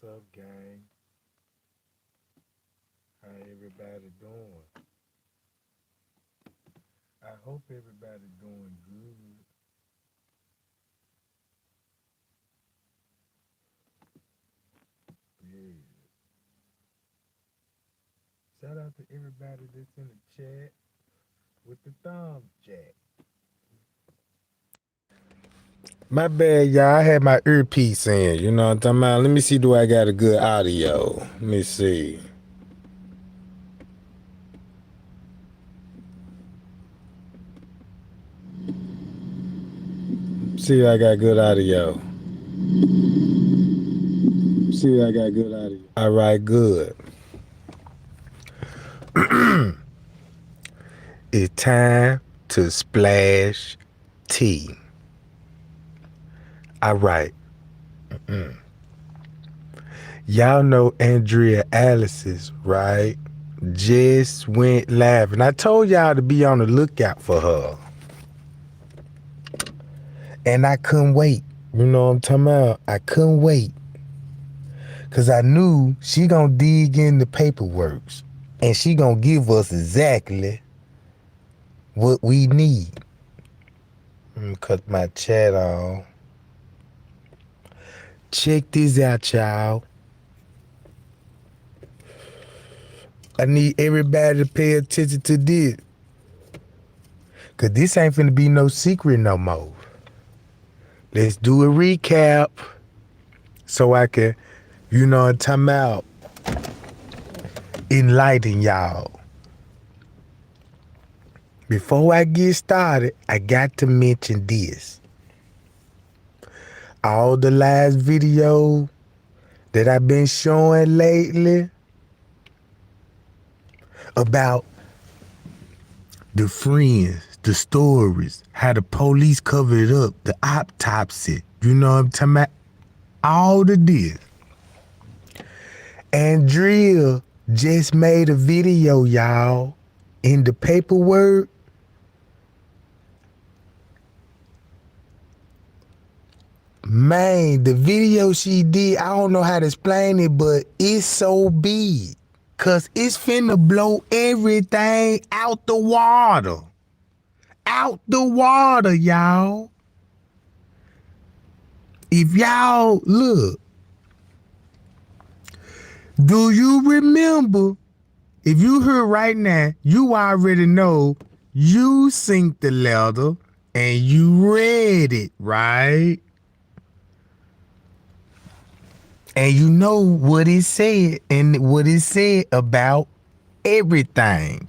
What's up, gang? How everybody doing? I hope everybody doing good. Yeah. Shout out to everybody that's in the chat with the thumbs jack. My bad, y'all. I had my earpiece in. You know what I'm talking about? Let me see. Do I got a good audio? Let me see. See, I got good audio. See, I got good audio. All right, good. It's time to splash tea. All right. Y'all know Andrea Alice's, right? Just went live. And I told y'all to be on the lookout for her. And I couldn't wait. You know what I'm talking about? I couldn't wait. Cause I knew she gonna dig in the paperwork. And she gonna give us exactly what we need. Let me cut my chat on. Check this out, y'all. I need everybody to pay attention to this. Cause this ain't finna be no secret no more. Let's do a recap so I can, you know what I'm talking about, enlighten y'all. Before I get started, I got to mention this. All the last video that I've been showing lately about the friends, the stories, how the police covered it up, the autopsy, you know what I'm talking about? All of this. Andrea just made a video, y'all, in the paperwork. Man, the video she did, I don't know how to explain it, but it's so big. Cause it's finna blow everything out the water. Out the water, y'all. If y'all look, do you remember? If you heard right now, you already know you synced the letter and you read it, right? And you know what it said and what it said about everything.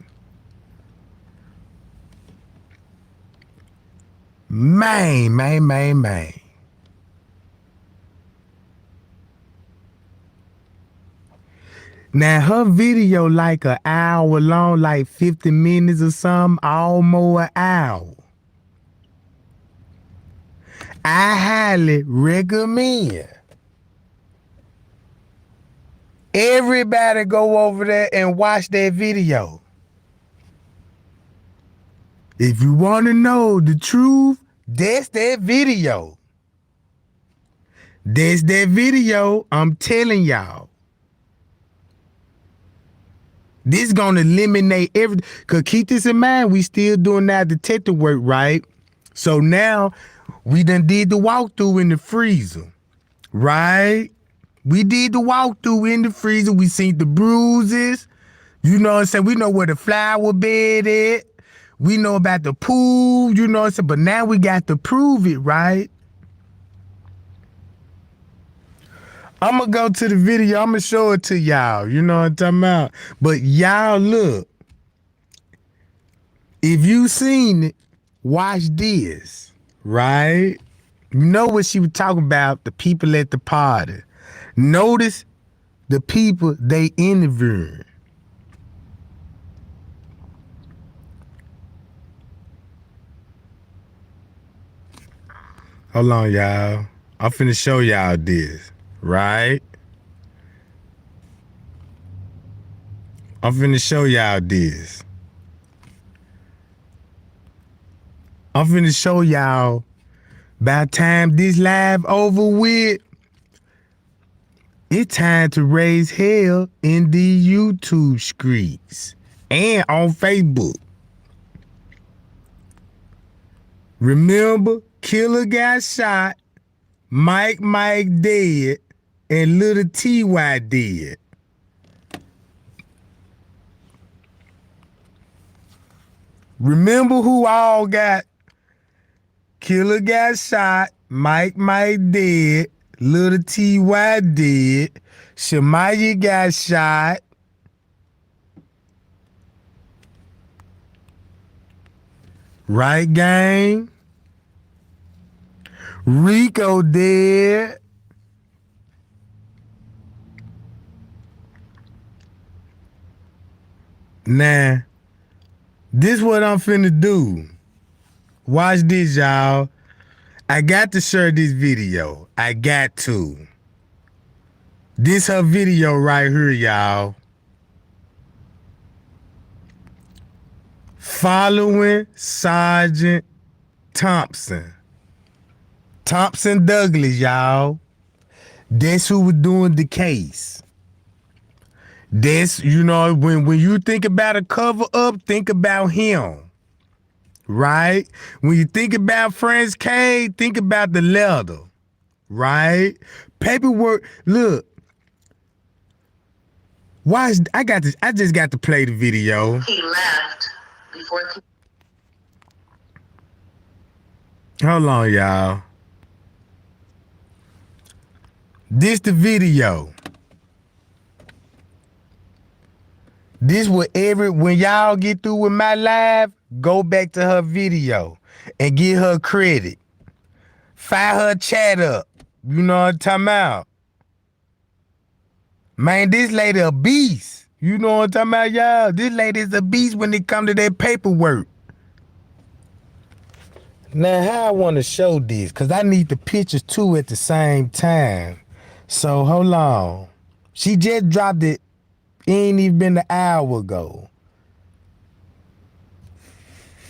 Man. Now her video like an hour long, like 50 minutes or something, almost an hour. I highly recommend everybody go over there and watch that video. If you want to know the truth, that's that video. That's that video, I'm telling y'all. This gonna eliminate everything. Cause keep this in mind, we still doing that detective work, right? So now we done did the walkthrough in the freezer, right? We did the walkthrough in the freezer. We seen the bruises. You know what I'm saying? We know where the flower bed is. We know about the pool, you know what I'm saying? But now we got to prove it, right? I'm gonna go to the video. I'm gonna show it to y'all. You know what I'm talking about? But y'all look. If you seen it, watch this, right? You know what she was talking about, the people at the party. Notice the people they interviewing. Hold on, y'all. I'm finna show y'all this, right? I'm finna show y'all this. I'm finna show y'all by the time this live over with, It's time to raise hell in the YouTube streets and on Facebook. Remember, Killer got shot, Mike dead, and Little T.Y. dead. Remember who all got? Killer got shot, Mike dead, Little T.Y. dead, Shemaya got shot. Right, gang? Rico dead. Nah, this what I'm finna do. Watch this, y'all. I got to share this video. I got to. This her video right here, y'all. Following Sergeant Thompson. Thompson Douglas, y'all. That's who was doing the case. That's, you know, when you think about a cover up, think about him. Right? When you think about Franz K, think about the letter. Right? Paperwork. Look. Why is I just got to play the video. He left before. Hold on, y'all. This the video. This what when y'all get through with my live, go back to her video and give her credit. Fire her chat up. You know what I'm talking about? Man, this lady a beast. You know what I'm talking about, y'all? This lady is a beast when it come to that paperwork. Now, how I want to show this, because I need the pictures too at the same time. So, hold on. She just dropped it. It ain't even been an hour ago.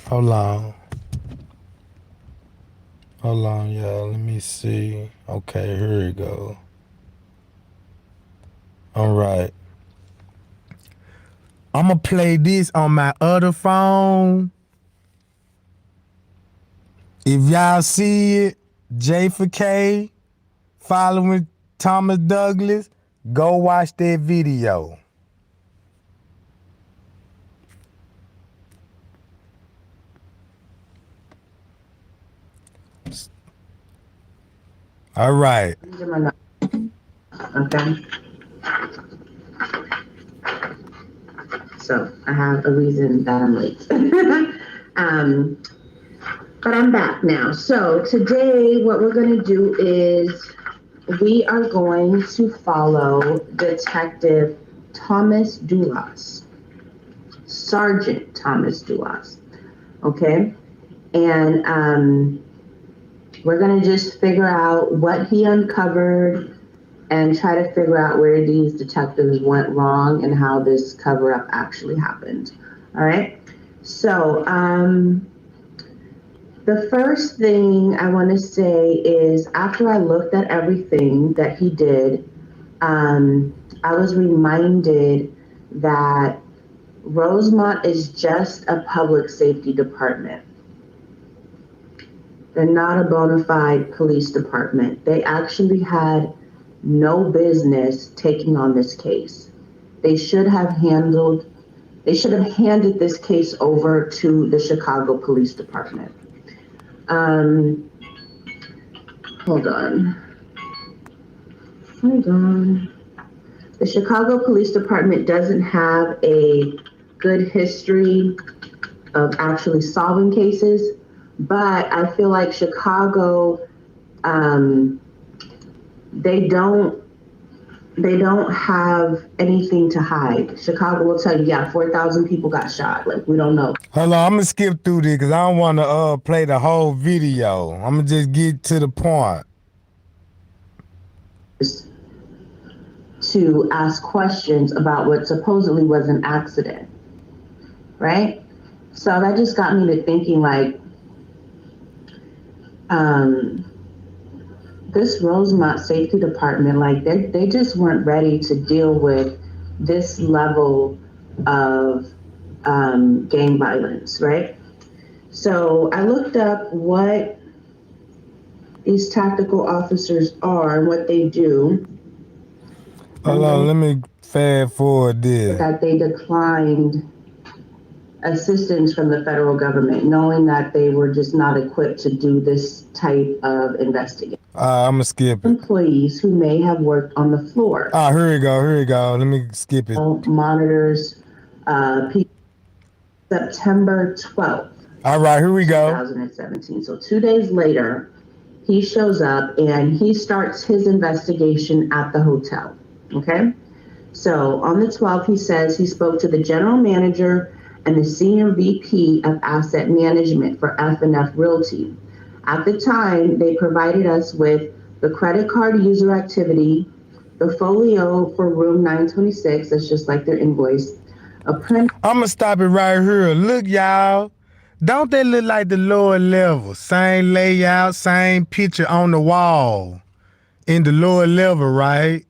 Hold on. Hold on, y'all. Let me see. Okay, here we go. All right. I'm going to play this on my other phone. If y'all see it, J for K, following Thomas Douglas, go watch that video. All right. Okay. So I have a reason that I'm late. But I'm back now. So today what we're going to do is we are going to follow Detective Thomas Dulas, Sergeant Thomas Dulas. Okay. And we're going to just figure out what he uncovered and try to figure out where these detectives went wrong and how this cover-up actually happened. All right. So the first thing I want to say is after I looked at everything that he did, I was reminded that Rosemont is just a public safety department. They're not a bona fide police department. They actually had no business taking on this case. They should have handed this case over to the Chicago Police Department. Hold on. The Chicago Police Department doesn't have a good history of actually solving cases, but I feel like Chicago, they don't have anything to hide. Chicago will tell you, yeah, 4,000 people got shot. Like, we don't know. Hold on, I'm gonna skip through this because I don't want to play the whole video. I'm gonna just get to the point. To ask questions about what supposedly was an accident, right? So that just got me to thinking, like, this Rosemont Safety Department, like they just weren't ready to deal with this level of gang violence, right? So I looked up what these tactical officers are and what they do. Hold on, let me fast forward this. That they declined assistance from the federal government, knowing that they were just not equipped to do this type of investigation. I'm gonna skip it. Employees who may have worked on the floor. Here we go. Let me skip it. Monitors, September 12th. All right, here we go. 2017. So 2 days later, he shows up and he starts his investigation at the hotel. Okay. So on the 12th, he says he spoke to the general manager and the senior VP of asset management for F&F Realty. At the time, they provided us with the credit card user activity, the folio for room 926, that's just like their invoice, a print. I'm gonna stop it right here. Look, y'all. Don't they look like the lower level? Same layout, same picture on the wall in the lower level, right?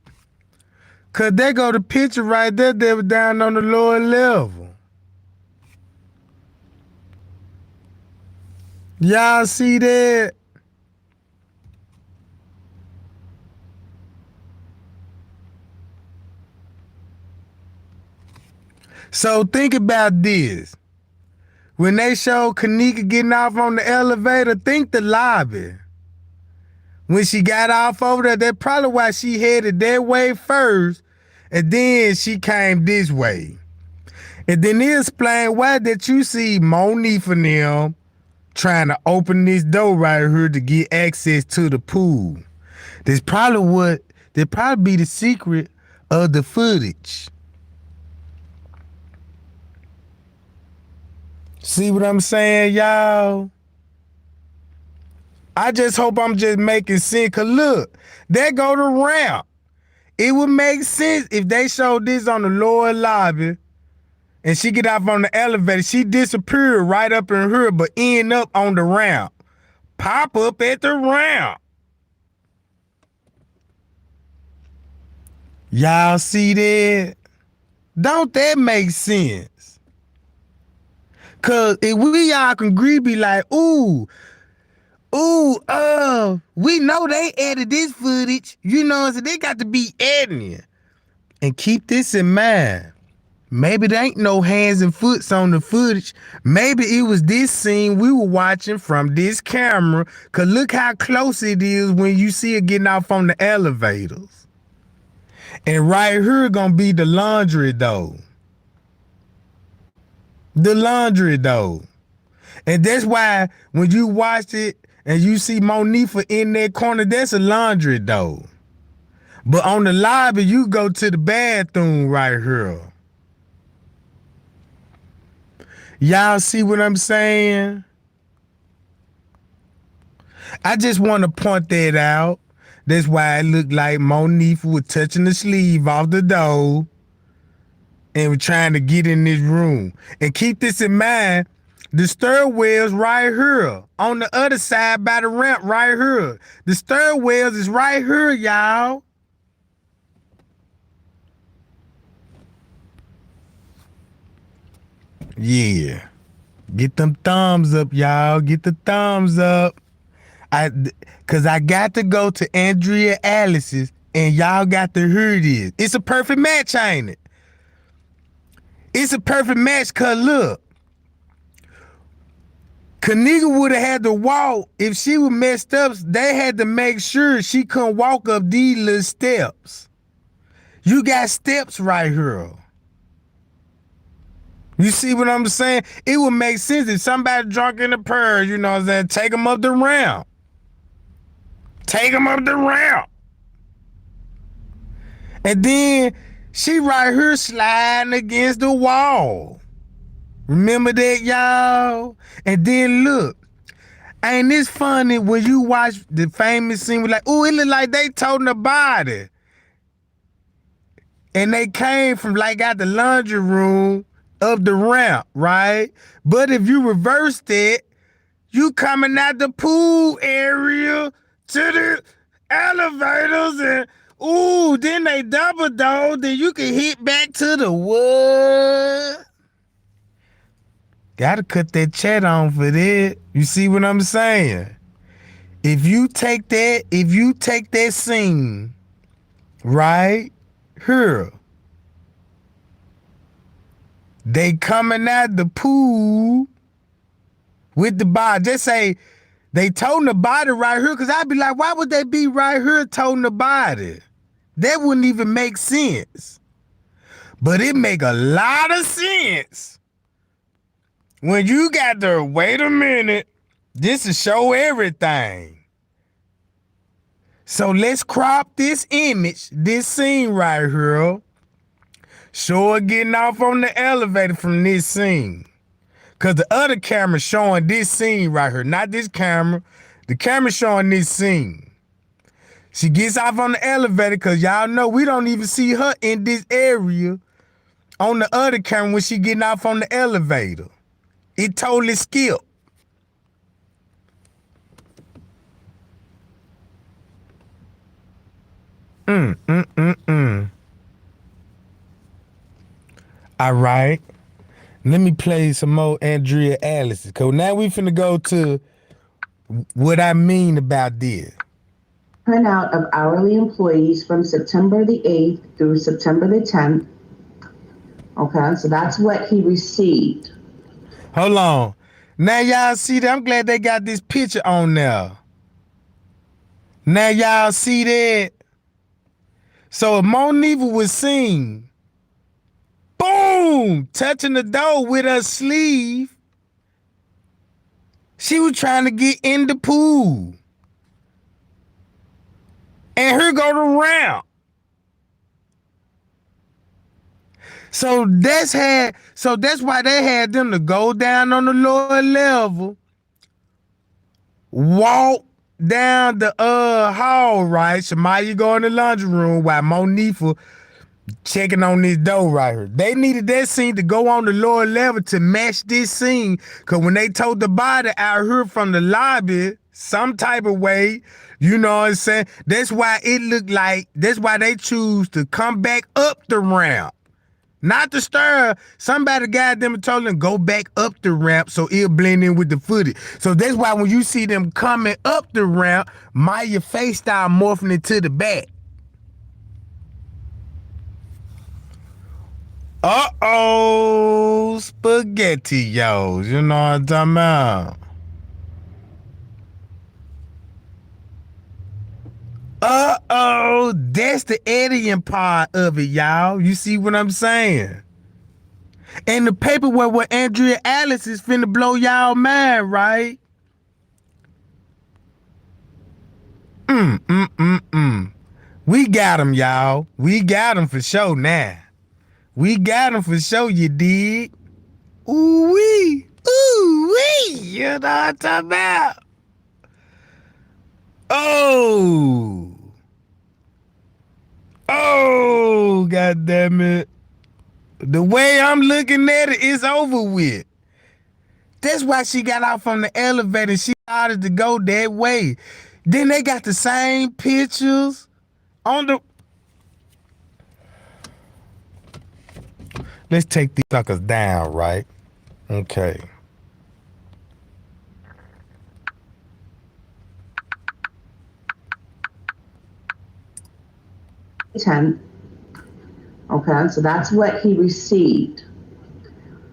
Cause there go the picture right there that was down on the lower level. Y'all see that? So think about this. When they showed Kenneka getting off on the elevator, think the lobby. When she got off over there, that's probably why she headed that way first, and then she came this way. And then they explain why that you see Monique and them trying to open this door right here to get access to the pool. That probably be the secret of the footage. See what I'm saying, y'all? I just hope I'm just making sense. Cause look, there go the ramp. It would make sense if they showed this on the lower lobby and she get off on the elevator. She disappeared right up in here, but end up on the ramp. Pop up at the ramp. Y'all see that? Don't that make sense? Cause if we all can agree, be like, we know they added this footage. You know, so they got to be adding it. And keep this in mind. Maybe there ain't no hands and foots on the footage. Maybe it was this scene we were watching from this camera. Cause look how close it is when you see it getting off on the elevators. And right here gonna be the laundry door. The laundry door. And that's why when you watch it and you see Monifa in that corner, that's a laundry door. But on the lobby, you go to the bathroom right here. Y'all see what I'm saying? I just want to point that out. That's why it looked like Monifa was touching the sleeve off the door and was trying to get in this room. And keep this in mind, the stairwell's right here. On the other side by the ramp right here. The stairwells is right here, y'all. Yeah. Get them thumbs up, y'all. Get the thumbs up. Cause I got to go to Andrea Alice's and y'all got to hear this. It's a perfect match, ain't it? It's a perfect match, cause look. Kenneka would have had to walk. If she was messed up, they had to make sure she couldn't walk up these little steps. You got steps right here. You see what I'm saying? It would make sense if somebody drunk in the purse, you know what I'm saying, take them up the ramp. Take them up the ramp. And then she right here sliding against the wall. Remember that, y'all? And then look, ain't this funny when you watch the famous scene with like, ooh, it look like they toting the body. And they came from like out the laundry room up the ramp, right? But if you reverse that, you coming out the pool area to the elevators and ooh, then they double though, then you can hit back to the what? Gotta cut that chat on for that. You see what I'm saying? If you take that scene right here, they coming out the pool with the body. Just say they toting the body right here, because I'd be like, why would they be right here toting the body? That wouldn't even make sense. But it make a lot of sense when you got to wait a minute. This will show everything. So let's crop this image, this scene right here. Show her getting off on the elevator from this scene. Because the other camera showing this scene right here, not this camera. The camera showing this scene. She gets off on the elevator because y'all know we don't even see her in this area on the other camera when she getting off on the elevator. It totally skipped. All right. Let me play some more Andrea Alice. Because now we finna go to what I mean about this. Printout of hourly employees from September the 8th through September the 10th. Okay, so that's what he received. Hold on. Now y'all see that? I'm glad they got this picture on there. Now y'all see that? So if Monifa was seen, boom, touching the door with her sleeve, she was trying to get in the pool. And here go the ramp. So that's why they had them to go down on the lower level, walk down the hall, right? Shamaya go in the laundry room while Monifa checking on this door right here. They needed that scene to go on the lower level to match this scene. Cause when they towed the body out here from the lobby, some type of way, you know what I'm saying? That's why they choose to come back up the ramp. Not to stir. Somebody got them and told them go back up the ramp so it'll blend in with the footage. So that's why when you see them coming up the ramp, Maya face style morphing into the back. Uh-oh, spaghetti-os. You know what I'm talking about? Uh-oh, that's the editing part of it, y'all. You see what I'm saying? And the paperwork with Andrea Alice is finna blow y'all mind, right? We got him, y'all. We got him for sure now. We got him for sure, you dig? Ooh-wee. Ooh-wee. You know what I'm talking about? Oh, God damn it. The way I'm looking at it, it's over with. That's why she got off on the elevator. She started to go that way. Then they got the same pictures on the... Let's take these suckers down, right? Okay. Okay, so that's what he received.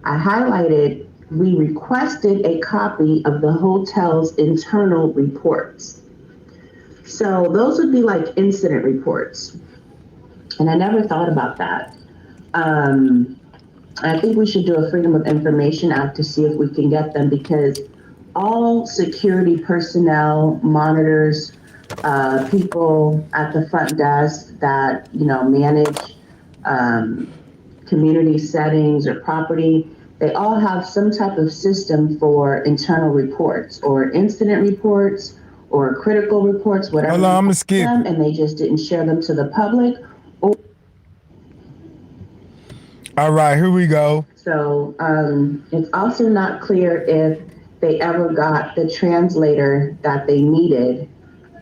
I highlighted, we requested a copy of the hotel's internal reports. So those would be like incident reports. And I never thought about that. I think we should do a Freedom of Information Act to see if we can get them, because all security personnel, monitors, people at the front desk that, manage community settings or property, they all have some type of system for internal reports or incident reports or critical reports, whatever. Hold on, I'm gonna skip. And they just didn't share them to the public. All right, here we go. So it's also not clear if they ever got the translator that they needed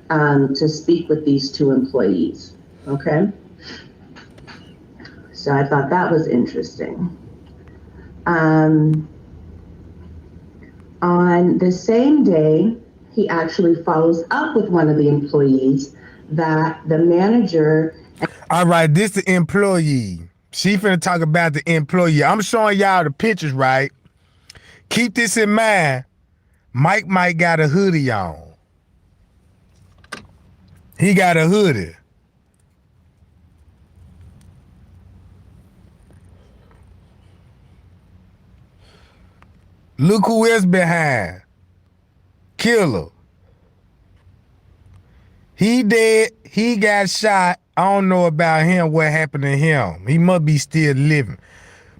to speak with these two employees. Okay. So I thought that was interesting. On the same day, he actually follows up with one of the employees that the manager. All right, this the employee. She finna talk about the employee. I'm showing y'all the pictures, right? Keep this in mind. Mike got a hoodie on. He got a hoodie. Look who is behind. Killer. He dead. He got shot. I don't know about him, what happened to him. He must be still living.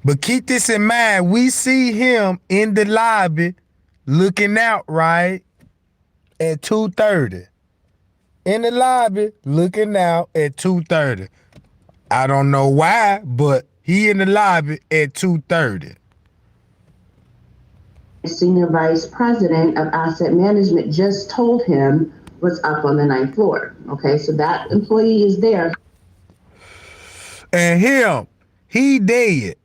But keep this in mind. We see him in the lobby looking out, right? At 2:30. In the lobby looking out at 2:30. I don't know why, but he in the lobby at 2:30. Senior vice president of asset management just told him was up on the 9th floor. Okay, so that employee is there. And him, he dead.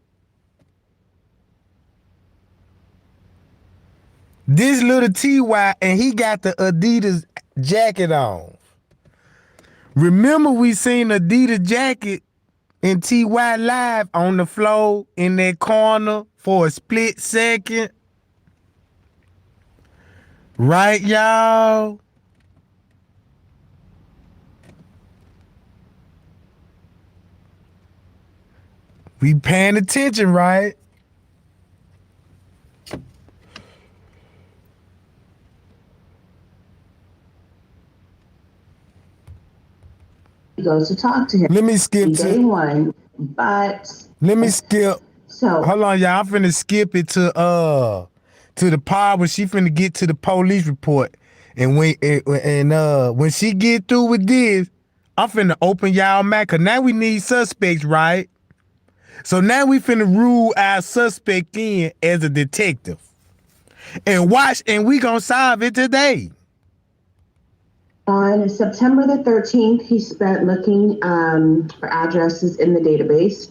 This little TY, and he got the Adidas jacket on. Remember we seen Adidas jacket in TY live on the floor in that corner for a split second? Right, y'all? We paying attention, right? He goes to talk to him. Let me skip day one, but let me skip. So hold on, y'all. I'm finna skip it to the part where she finna get to the police report. And when she get through with this, I'm finna open y'all mouth, cause now we need suspects, right? So now we finna rule our suspect in as a detective. And watch, and we gonna solve it today. On September the 13th, he spent looking for addresses in the database.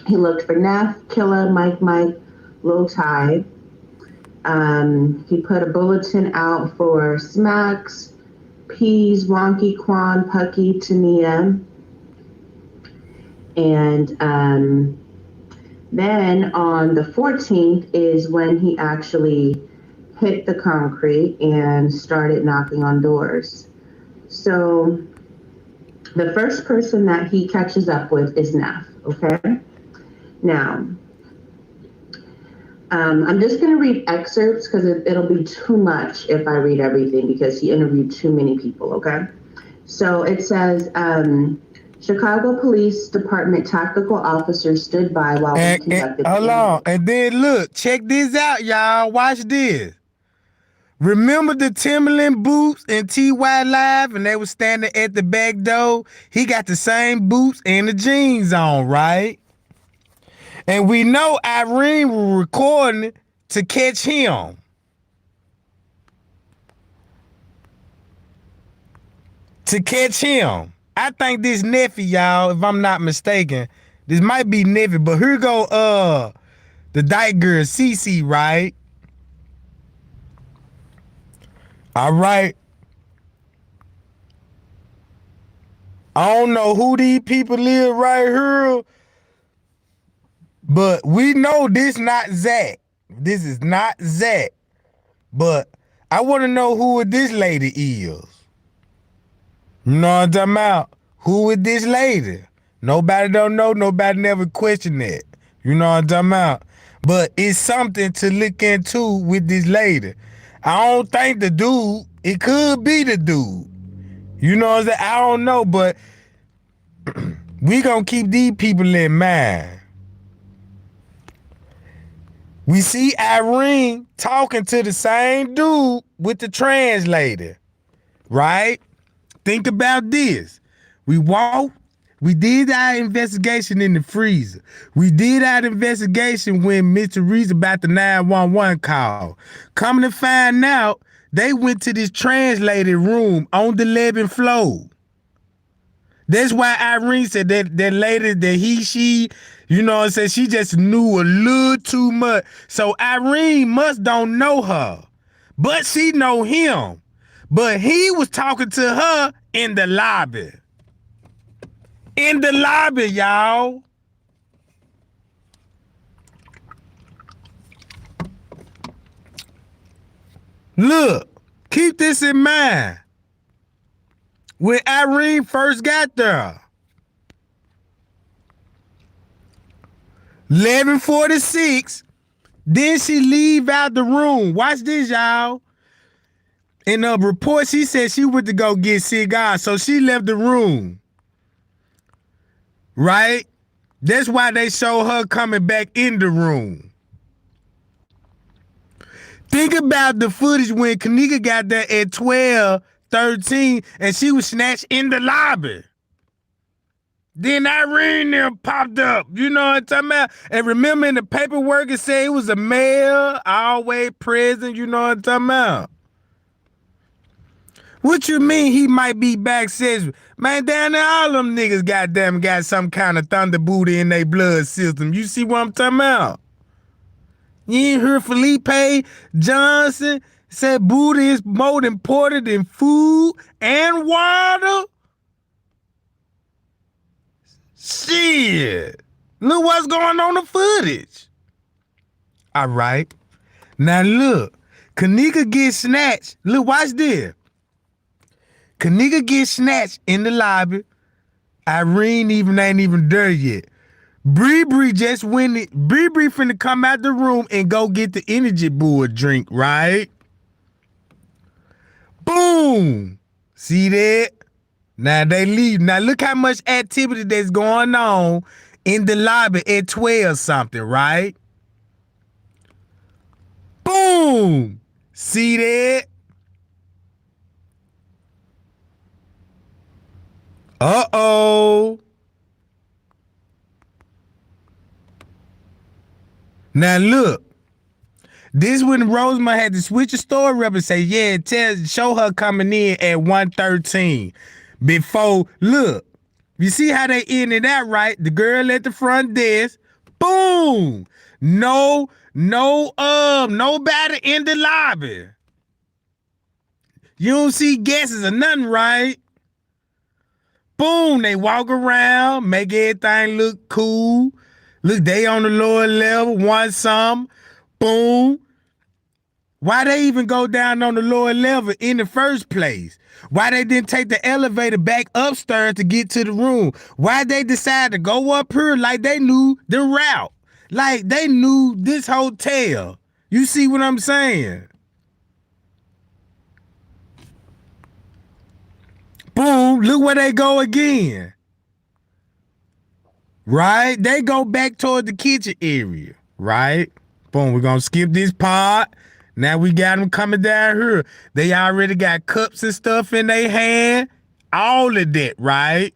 He looked for Neff, Killa, Mike, Low Tide. He put a bulletin out for Smacks, Peas, Wonky, Quan, Pucky, Tania. And then on the 14th is when he actually hit the concrete and started knocking on doors. So the first person that he catches up with is Neff, okay? Now, I'm just going to read excerpts because it'll be too much if I read everything because he interviewed too many people, okay? So it says, Chicago Police Department tactical officers stood by while we conducted. Hold on, and then look, check this out, y'all. Watch this. Remember the Timberland boots in TY Live, and they were standing at the back door? He got the same boots and the jeans on, right? And we know Irene was recording to catch him. To catch him. I think this Neffy, y'all, if I'm not mistaken. This might be Neffy, but here go the dyke girl, Cece, right? All right. I don't know who these people live right here, but we know this not Zach. This is not Zach. But I want to know who this lady is. You know what I'm talking about? Who is this lady? Nobody don't know. Nobody never questioned that. You know what I'm talking about? But it's something to look into with this lady. I don't think the dude, it could be the dude. You know what I'm saying? I don't know, but we gonna keep these people in mind. We see Irene talking to the same dude with the translator, right? Think about this. We did our investigation in the freezer. We did our investigation when Mr. Reed's about the 911 call. Coming to find out they went to this translated room on the 11th floor. That's why Irene said that lady, that she, you know what I'm saying, she just knew a little too much. So Irene must don't know her, but she know him. But he was talking to her in the lobby. In the lobby, y'all. Look, keep this in mind. When Irene first got there, 11:46, then she leave out the room. Watch this, y'all. In a report, she said she went to go get cigars, so she left the room. Right? That's why they show her coming back in the room. Think about the footage when Kenneka got there at 12:13 and she was snatched in the lobby. Then Irene there popped up. You know what I'm talking about? And remember in the paperwork it said it was a male, always present. You know what I'm talking about? What you mean he might be back says, man, down there all them niggas goddamn got some kind of thunder booty in their blood system. You see what I'm talking about? You ain't heard Felipe Johnson said booty is more important than food and water? Shit. Look what's going on in the footage. All right. Now look, Kenneka gets snatched. Look, watch this. Kenneka gets snatched in the lobby. Irene ain't even there yet. Bree just went it. Bree finna come out the room and go get the energy bull drink, right? Boom. See that? Now they leave. Now look how much activity that's going on in the lobby at 12 something, right? Boom. See that? Uh-oh. Now look, this when Rosemont had to switch the story up and say, yeah, show her coming in at 1:13. Before, look, you see how they ended that, right? The girl at the front desk, boom. Nobody in the lobby. You don't see guesses or nothing, right? Boom, they walk around, make everything look cool. Look, they on the lower level, want some. Boom. Why they even go down on the lower level in the first place? Why they didn't take the elevator back upstairs to get to the room? Why they decide to go up here like they knew the route? Like they knew this hotel. You see what I'm saying? Boom, look where they go again. Right? They go back toward the kitchen area. Right? Boom, we're gonna skip this part. Now we got them coming down here. They already got cups and stuff in their hand. All of that, right?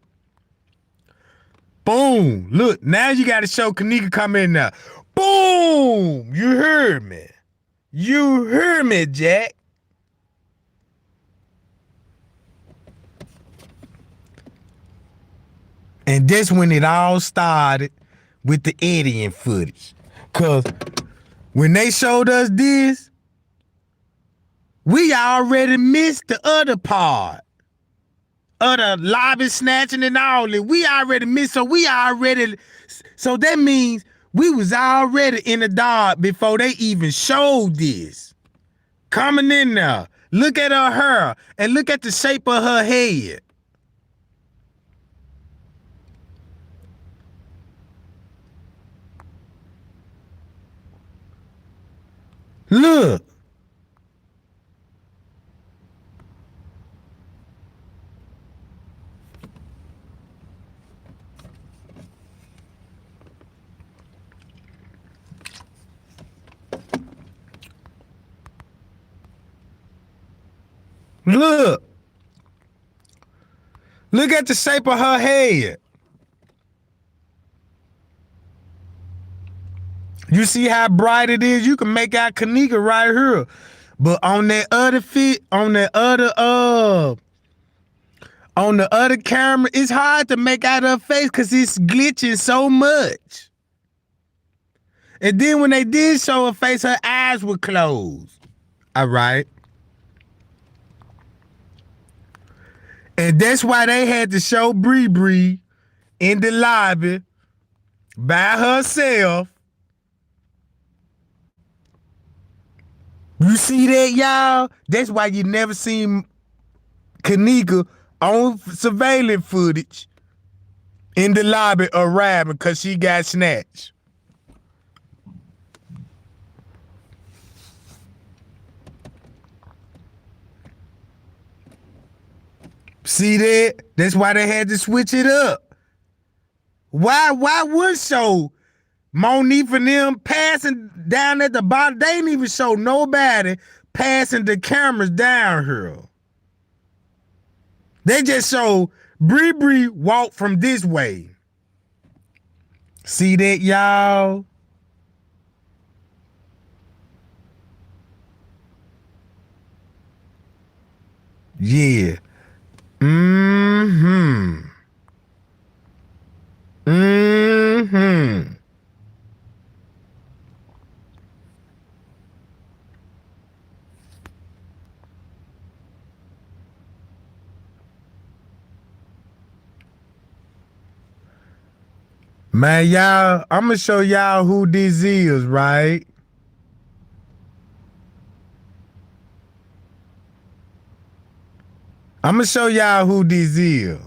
Boom. Look, now you got to show Kenneka come in there. Boom. You heard me. You heard me, Jack. And that's when it all started with the Eddie footage. Because when they showed us this, we already missed the other part. Other lobby snatching and all that. We already missed, so that means we was already in the dark before they even showed this. Coming in there. Look at her hair and look at the shape of her head. Look. Look. Look at the shape of her head. You see how bright it is? You can make out Kenneka right here. But on that other on the other camera, it's hard to make out her face because it's glitching so much. And then when they did show her face, her eyes were closed. All right. And that's why they had to show Bree Bree in the lobby by herself. You see that, y'all? That's why you never seen Kenneka on surveillance footage in the lobby arriving because she got snatched. See that? That's why they had to switch it up. Why would show Monique and them passing down at the bottom? They didn't even show nobody passing the cameras down here. They just show Bree Bree walk from this way. See that, y'all? Yeah. Mm-hmm. Mm-hmm. Man, y'all, I'm gonna show y'all who this is, right? I'm gonna show y'all who this is.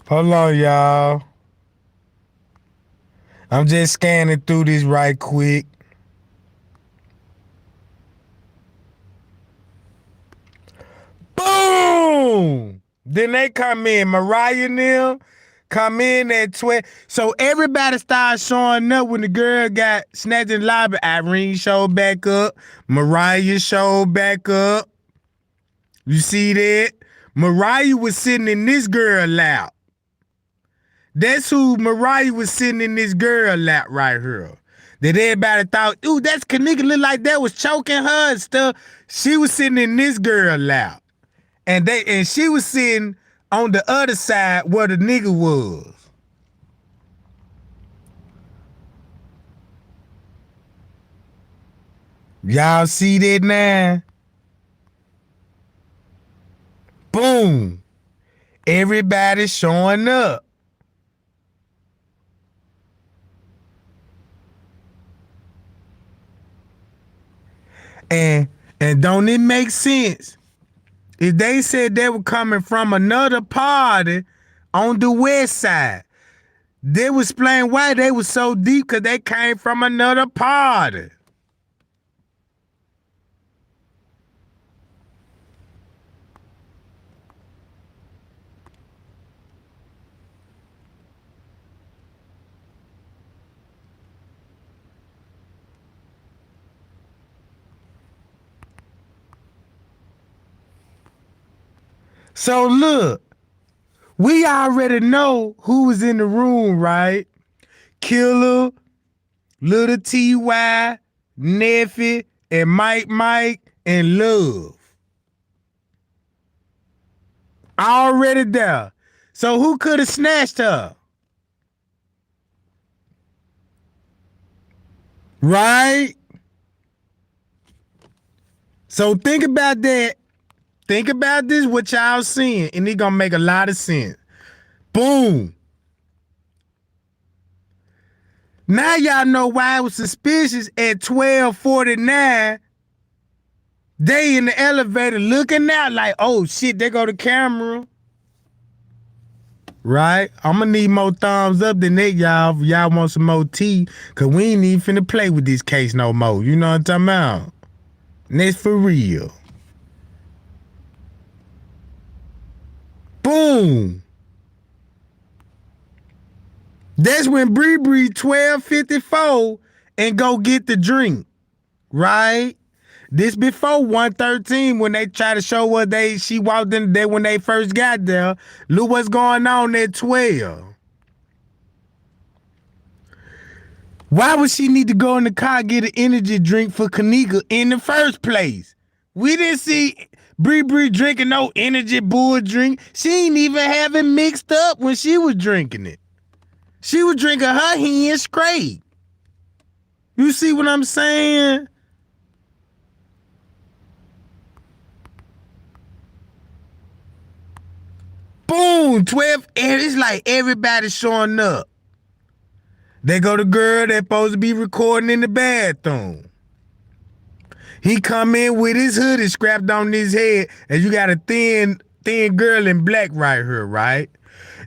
Hold on, y'all. I'm just scanning through this right quick. Boom! Then they come in. Mariah and them come in at 12. So everybody started showing up when the girl got snatched in the lobby. Irene showed back up. Mariah showed back up. You see that? Mariah was sitting in this girl lap. That's who Mariah was sitting in this girl lap right here. That everybody thought, ooh, that's Kenneka, look like that was choking her and stuff. She was sitting in this girl lap. And she was sitting on the other side where the nigga was. Y'all see that now? Boom. Everybody showing up. And don't it make sense? If they said they were coming from another party on the west side, they would explain why they were so deep, because they came from another party. So look, we already know who was in the room, right? Killer, Little T.Y., Neffy, and Mike, and Love. Already there. So who could have snatched her? Right? So think about that. Think about this, what y'all seeing, and it gonna make a lot of sense. Boom. Now y'all know why it was suspicious at 12:49. They in the elevator looking out like, oh shit, there go the camera. right? I'm gonna need more thumbs up than that, y'all. If y'all want some more tea, cause we ain't even finna play with this case no more. You know what I'm talking about? And that's for real. Boom. That's when Bree 12:54 and go get the drink, right? This before 113 when they try to show what she walked in there when they first got there. Look what's going on at 12. Why would she need to go in the car get an energy drink for Kenneka in the first place? We didn't see Bree drinking no energy bull drink. She ain't even have it mixed up when she was drinking it. She was drinking her hand straight. You see what I'm saying? Boom, 12, and it's like everybody showing up. They go the girl that's supposed to be recording in the bathroom. He come in with his hoodie scrapped on his head, and you got a thin girl in black right here, right?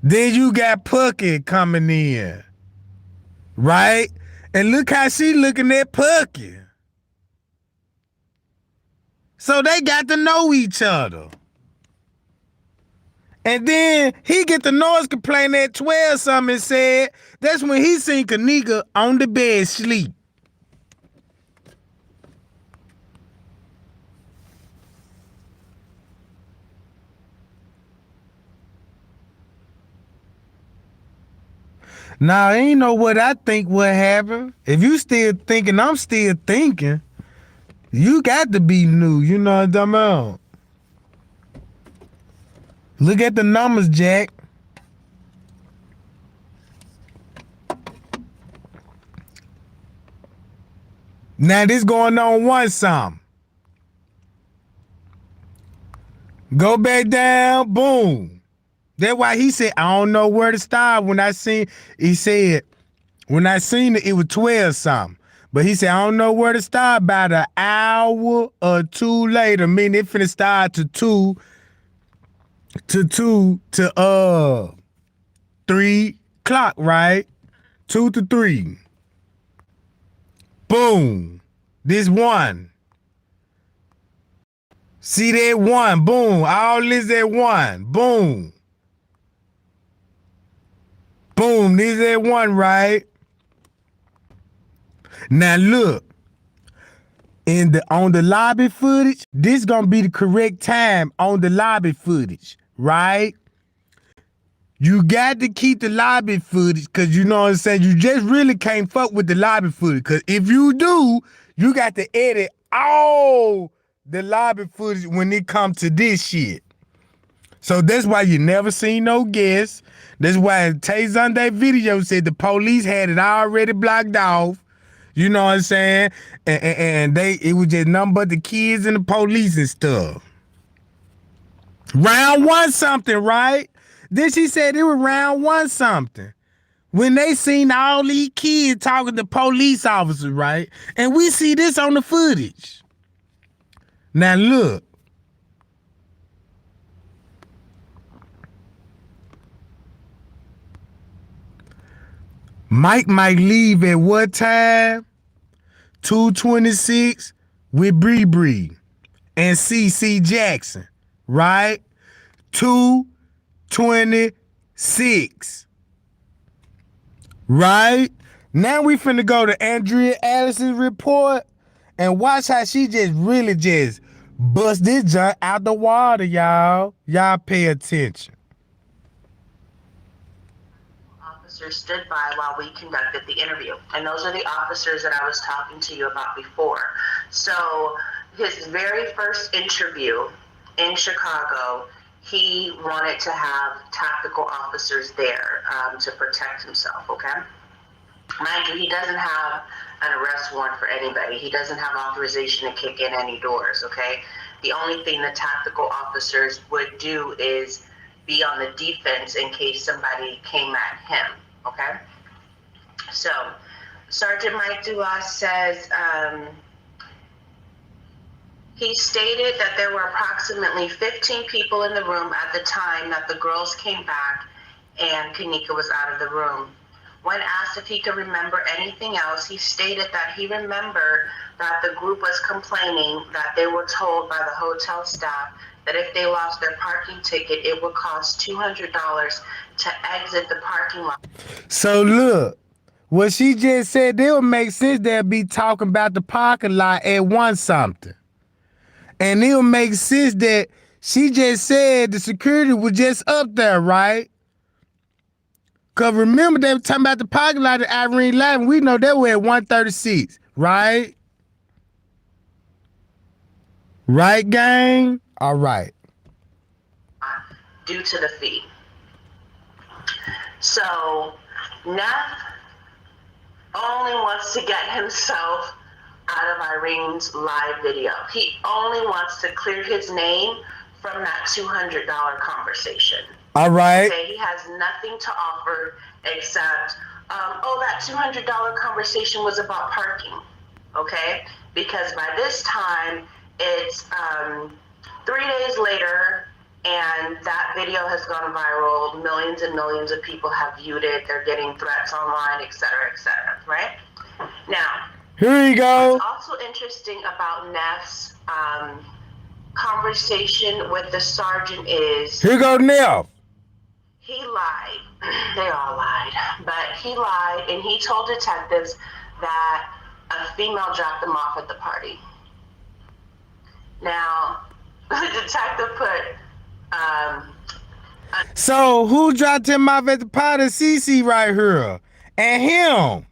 Then you got Pucky coming in, right? And look how she looking at Pucky. So they got to know each other. And then he get the noise complaint at 12 something and said, that's when he seen Kenneka on the bed sleep. Now, ain't know what I think what happened. If you still thinking, I'm still thinking, you got to be new. You know what I'm talking about? Look at the numbers, Jack. Now this going on one something. Go back down, boom. That's why he said, I don't know where to start. When I seen, he said, when I seen it, it was 12 something. But he said, I don't know where to start. About an hour or two later, meaning it finna start to 3 o'clock, right? 2 to 3. Boom. This one. See that one. Boom. All this at one. Boom. Boom. This at one, right? Now look. On the lobby footage, this gonna be the correct time on the lobby footage, right? You got to keep the lobby footage because you know what I'm saying? You just really can't fuck with the lobby footage because if you do, you got to edit all the lobby footage when it comes to this shit. So that's why you never seen no guests. That's why Tay Sunday video said the police had it already blocked off. You know what I'm saying? And it was just nothing but the kids and the police and stuff. Round one something, right? Then she said it was round one something. When they seen all these kids talking to police officers, right? And we see this on the footage. Now look. Mike might leave at what time? 2:26 with Bree and CC Jackson, right? 2:26. Right? Now we finna go to Andrea Addison's report and watch how she just really just bust this junk out the water, y'all. Y'all pay attention. Officers stood by while we conducted the interview. And those are the officers that I was talking to you about before. So his very first interview in Chicago, he wanted to have tactical officers there to protect himself, okay? Mind you, he doesn't have an arrest warrant for anybody. He doesn't have authorization to kick in any doors, okay? The only thing the tactical officers would do is be on the defense in case somebody came at him, okay? So, Sergeant Mike Dulas says, he stated that there were approximately 15 people in the room at the time that the girls came back and Kenneka was out of the room. When asked if he could remember anything else, he stated that he remembered that the group was complaining that they were told by the hotel staff that if they lost their parking ticket, it would cost $200 to exit the parking lot. So look, what she just said, it would make sense they'll be talking about the parking lot at one something. And it'll make sense that she just said the security was just up there, right? Cause remember they were talking about the parking lot at Irene Latin. We know they were at 136, right? Right, gang? All right. Due to the fee. So Neff only wants to get himself out of Irene's live video. He only wants to clear his name from that $200 conversation. All right. Okay, he has nothing to offer except, that $200 conversation was about parking. Okay, because by this time it's 3 days later, and that video has gone viral. Millions and millions of people have viewed it. They're getting threats online, et cetera, right? Now, here you go. what's also interesting about Neff's conversation with the sergeant is... Here go Neff. He lied. They all lied. But he lied, and he told detectives that a female dropped them off at the party. Now, the detective put... so who dropped him off at the party? CC right here. And him.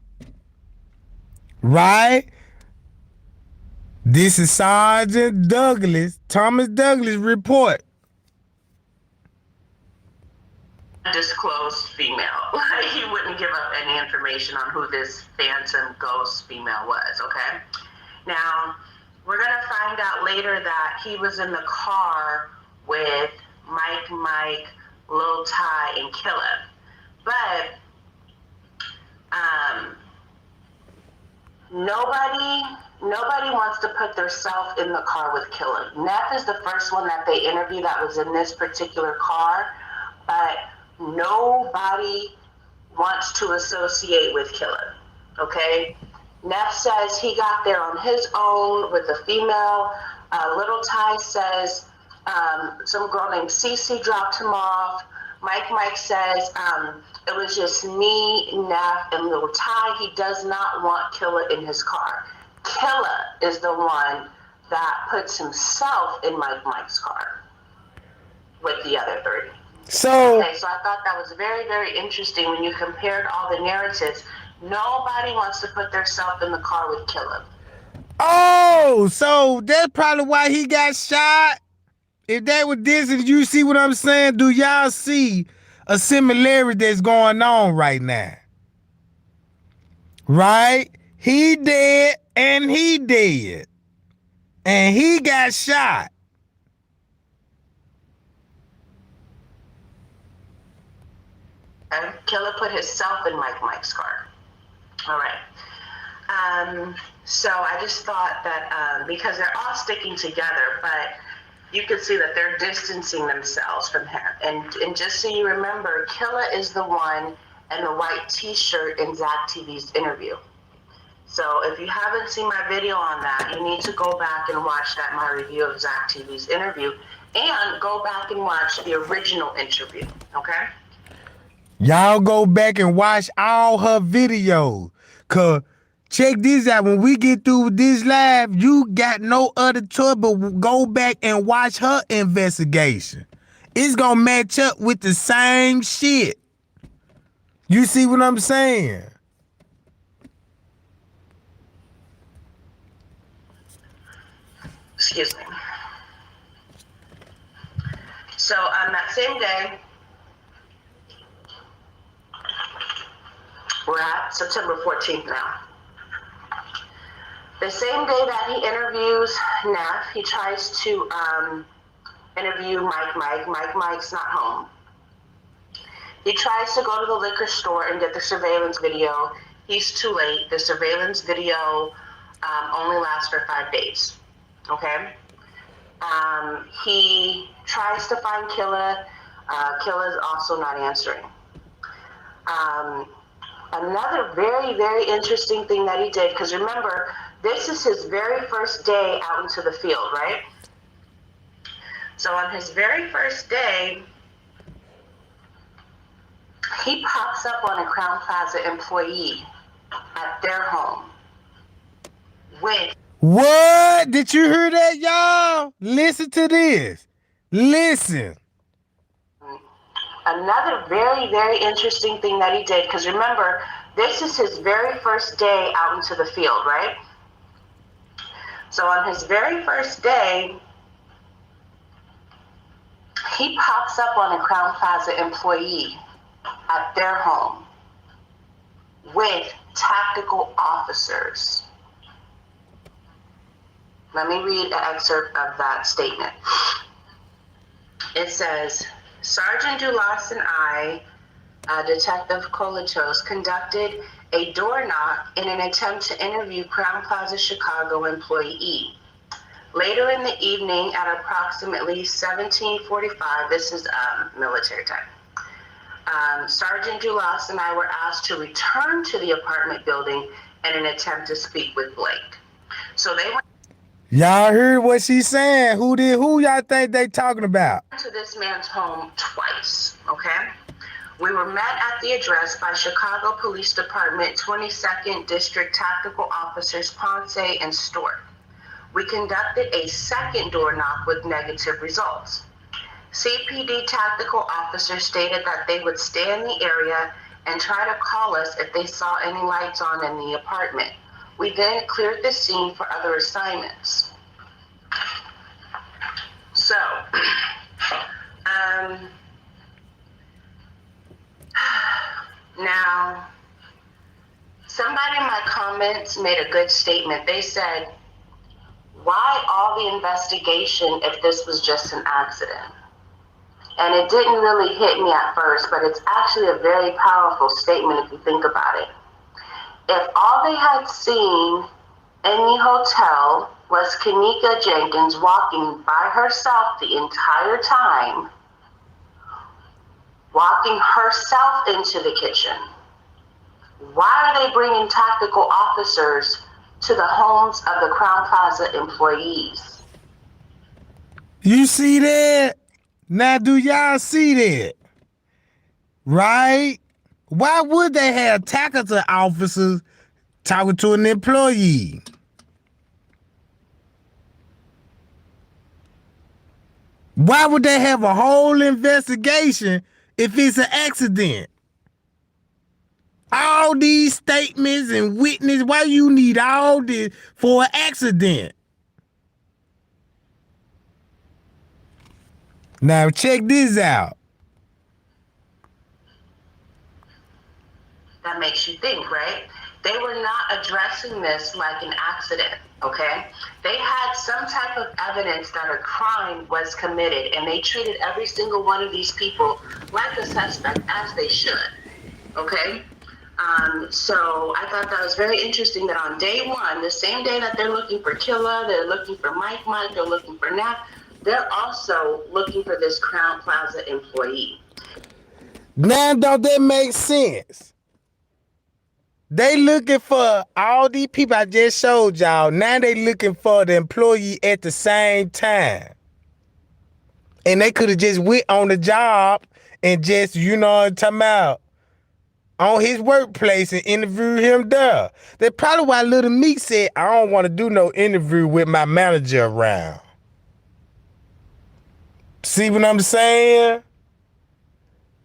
Right? This is Sergeant Douglas, Thomas Douglas report. Disclosed female. He wouldn't give up any information on who this phantom ghost female was, okay? Now, we're gonna find out later that he was in the car with Mike, Lil Ty, and Killa. But nobody wants to put themselves in the car with Killa. Neff is the first one that they interviewed that was in this particular car, but nobody wants to associate with Killa, okay? Neff says he got there on his own with a female. Little Ty says some girl named Cece dropped him off. Mike says it was just me, Neff, and Little Ty. He does not want Killa in his car. Killa is the one that puts himself in Mike's car with the other three. So I thought that was very, very interesting when you compared all the narratives. Nobody wants to put themselves in the car with Killa. Oh, so that's probably why he got shot. If that was this, if you see what I'm saying, do y'all see a similarity that's going on right now? Right? He dead and he dead. And he got shot. And Killa put himself in Mike's car. All right. So I just thought that because they're all sticking together, but you can see that they're distancing themselves from him. And just so you remember, Killa is the one in the white t-shirt in Zach TV's interview. So if you haven't seen my video on that, you need to go back and watch that, my review of Zach TV's interview, and go back and watch the original interview, okay? Y'all go back and watch all her videos. Cause check this out. When we get through with this live, you got no other choice but go back and watch her investigation. It's gonna match up with the same shit. You see what I'm saying? Excuse me. So on that same day, we're at September 14th now. The same day that he interviews Neff, he tries to interview Mike. Mike's not home. He tries to go to the liquor store and get the surveillance video. He's too late. The surveillance video only lasts for 5 days. Okay? He tries to find Killa. Killa's also not answering. Um, Another very, very interesting thing that he did, because remember, this is his very first day out into the field, right? So on his very first day, he pops up on a Crown Plaza employee at their home with... What? Did you hear that, y'all? Listen to this. Listen. Another very, very interesting thing that he did, because remember, this is his very first day out into the field, right? So on his very first day, he pops up on a Crown Plaza employee at their home with tactical officers. Let me read an excerpt of that statement. It says, Sergeant Dulas and I, Detective Kolichos, conducted a door knock in an attempt to interview Crown Plaza Chicago employee. Later in the evening at approximately 17:45, this is military time, Sergeant Dulas and I were asked to return to the apartment building in an attempt to speak with Blake. So they went... Y'all heard what she's saying. Who y'all think they talking about? To this man's home twice, okay? We were met at the address by Chicago Police Department 22nd District Tactical Officers Ponce and Stork. We conducted a second door knock with negative results. CPD tactical officers stated that they would stay in the area and try to call us if they saw any lights on in the apartment. We then cleared the scene for other assignments. So, now, somebody in my comments made a good statement. They said, why all the investigation if this was just an accident? And it didn't really hit me at first, but it's actually a very powerful statement if you think about it. If all they had seen in the hotel was Kenneka Jenkins walking by herself the entire time, walking herself into the kitchen, why are they bringing tactical officers to the homes of the Crown Plaza employees? You see that? Now, do y'all see that? Right? Why would they have tactical officers talking to an employee? Why would they have a whole investigation if it's an accident? All these statements and witness, why you need all this for an accident? Now check this out. That makes you think, right? They were not addressing this like an accident, okay? They had some type of evidence that a crime was committed, and they treated every single one of these people like a suspect, as they should, okay? So I thought that was very interesting that on day one, the same day that they're looking for Killa, they're looking for Mike, they're looking for Nap, they're also looking for this Crown Plaza employee. Now don't that make sense? They looking for all these people I just showed y'all. Now they looking for the employee at the same time. And they could have just went on the job and just, you know what I'm talking about, on his workplace and interview him there. That's probably why Little Meek said, I don't want to do no interview with my manager around. See what I'm saying?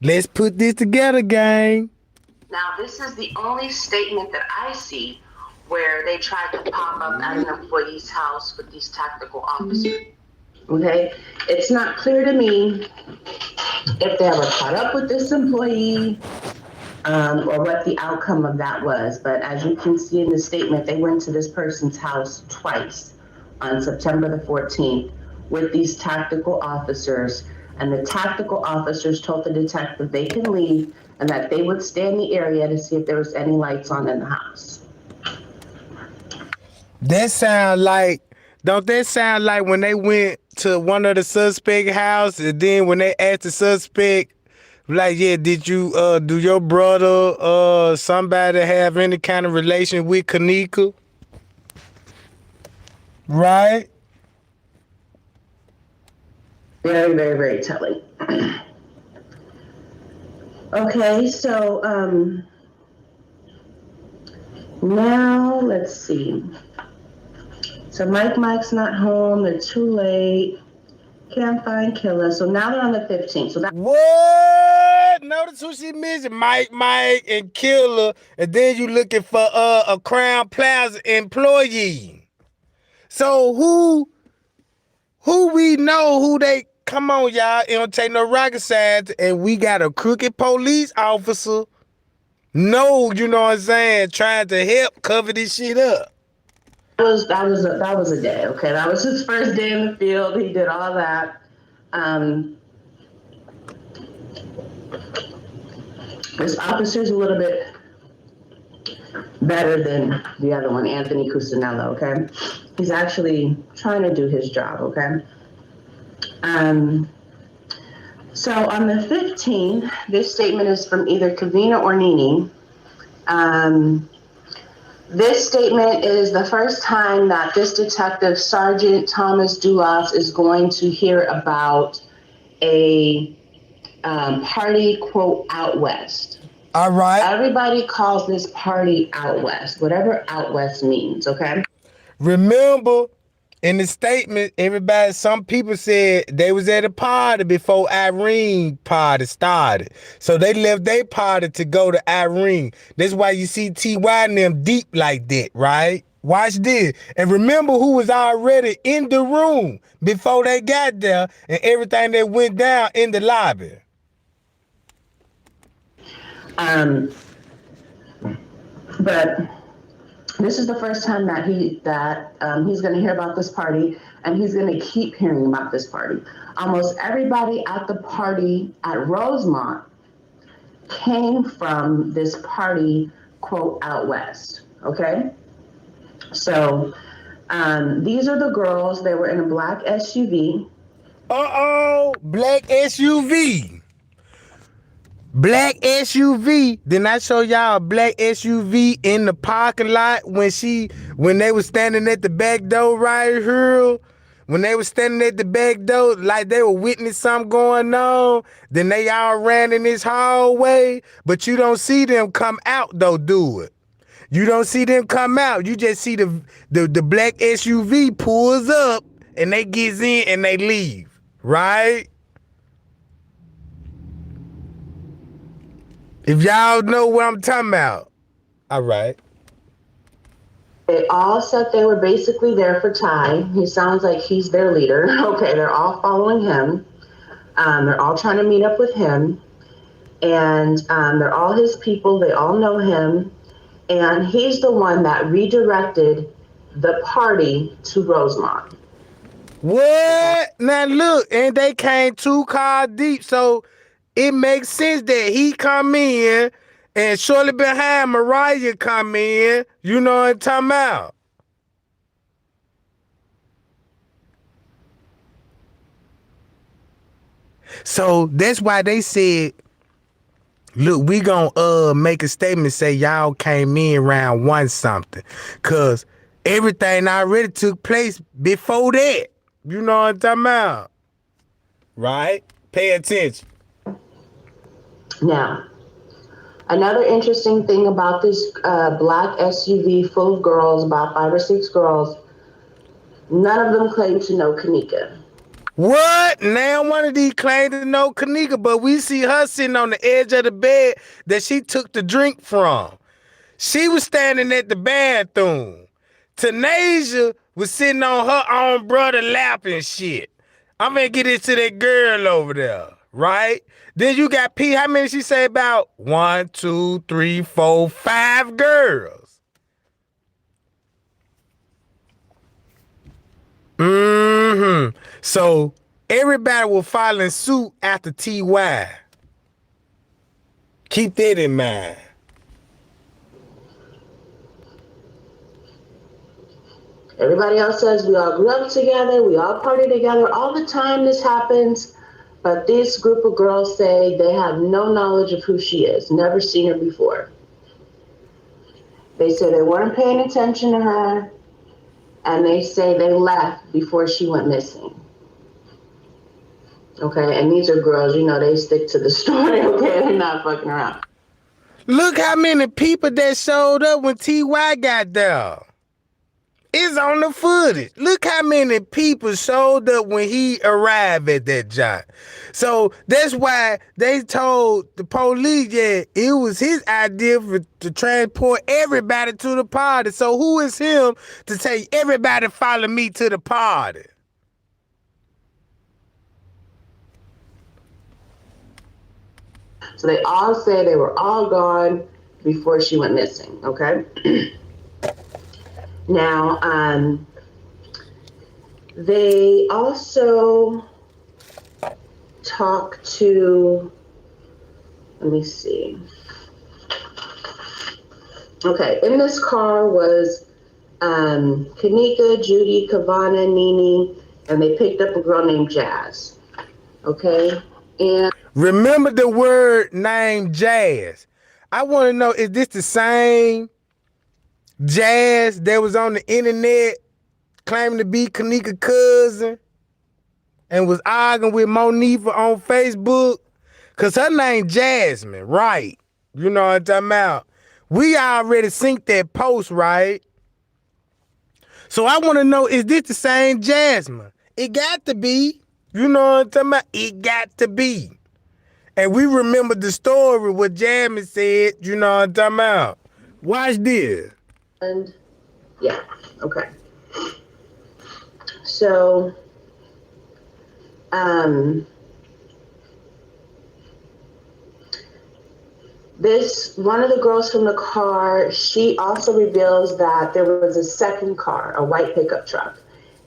Let's put this together, gang. Now, this is the only statement that I see where they tried to pop up at an employee's house with these tactical officers. Okay, it's not clear to me if they ever caught up with this employee, or what the outcome of that was. But as you can see in the statement, they went to this person's house twice on September the 14th with these tactical officers. And the tactical officers told the detective they can leave and that they would stay in the area to see if there was any lights on in the house. That sound like, don't that sound like when they went to one of the suspect house and then when they asked the suspect Like, yeah, did you do your brother somebody have any kind of relation with Kenneka? Right? Very, very, very telling. Okay, so now let's see. So Mike's not home. They're too late. Can't find killer. So now they're on the 15th. So that What? Notice who she mentioned? Mike, and Killer, and then you looking for a Crown Plaza employee. So who we know who they? Come on, y'all. It don't take no rocket science, and we got a crooked police officer. No, you know what I'm saying? Trying to help cover this shit up. that was a day. Okay, that was his first day in the field. He did all that. This officer's a little bit better than the other one, Anthony Cusinello. Okay, he's actually trying to do his job. Okay. So on the 15th, this statement is from either Kavina or Nini. This statement is the first time that this detective, Sergeant Thomas Dulas, is going to hear about a party, quote, out west. All right. Everybody calls this party out west, whatever out west means, okay? Remember, in the statement, some people said they was at a party before Irene party started. So they left their party to go to Irene. That's why you see T.Y. and them deep like that, right? Watch this. And remember who was already in the room before they got there and everything that went down in the lobby. But this is the first time that he's going to hear about this party, and he's going to keep hearing about this party. Almost everybody at the party at Rosemont came from this party, quote, out west. Okay, so these are the girls. They were in a black SUV. Black SUV. Black SUV. Didn't I show y'all a black SUV in the parking lot when they were standing at the back door right here? When they were standing at the back door like they were witnessing something going on, then they all ran in this hallway, but you don't see them come out though, do it? You don't see them come out. You just see the black SUV pulls up and they gets in and they leave, right? If y'all know what I'm talking about. All right. They all said they were basically there for Ty. He sounds like he's their leader. Okay, they're all following him. They're all trying to meet up with him. And they're all his people. They all know him. And he's the one that redirected the party to Rosemont. What? Now look, and they came 2 cars deep, so it makes sense that he come in and shortly behind Mariah come in. You know what I'm talking about? So that's why they said, look, we gonna make a statement say y'all came in around 1 something. Cause everything already took place before that. You know what I'm talking about? Right? Pay attention. Now, another interesting thing about this black SUV full of girls, about 5 or 6 girls, none of them claim to know Kenneka. What? Now one of these claimed to know Kenneka, but we see her sitting on the edge of the bed that she took the drink from. She was standing at the bathroom. Tanasia was sitting on her own brother lap and shit. I'm gonna get it to that girl over there, right? Then you got P. How many she say about? 1, 2, 3, 4, 5 girls. So everybody was following suit after T.Y. Keep that in mind. Everybody else says we all grew up together, we all party together all the time. This happens. But this group of girls say they have no knowledge of who she is, never seen her before. They say they weren't paying attention to her, and they say they left before she went missing. Okay, and these are girls, you know, they stick to the story, okay? They're not fucking around. Look how many people that showed up when T.Y. got there. It's on the footage. Look how many people showed up when he arrived at that job. So that's why they told the police, yeah, it was his idea to transport everybody to the party. So who is him to tell everybody follow me to the party? So they all say they were all gone before she went missing, okay? Now, they also talk to, let me see. Okay, in this car was Kenneka, Judy, Kavana, Nene, and they picked up a girl named Jazz. Okay? And remember the word name Jazz. I want to know, is this the same Jazz that was on the internet claiming to be Kenneka's cousin and was arguing with Monifa on Facebook? Because her name Jasmine, right? You know what I'm talking about? We already synced that post, right? So I want to know, is this the same Jasmine? It got to be. You know what I'm talking about? It got to be. And we remember the story, what Jasmine said, you know what I'm talking about? Watch this. And yeah, okay. So, this one of the girls from the car, she also reveals that there was a second car, a white pickup truck.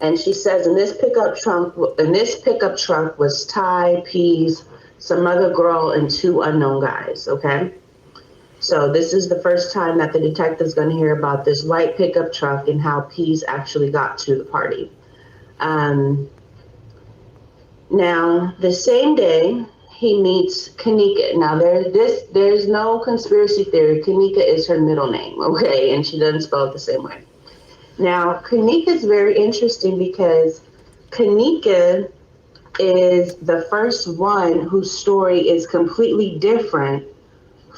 And she says in this pickup truck was Ty, Pease, some other girl, and two unknown guys, okay? So this is the first time that the detective's going to hear about this white pickup truck and how Pease actually got to the party. Now, the same day, he meets Kenneka. Now, there's no conspiracy theory. Kenneka is her middle name, okay? And she doesn't spell it the same way. Now, Kenneka is very interesting because Kenneka is the first one whose story is completely different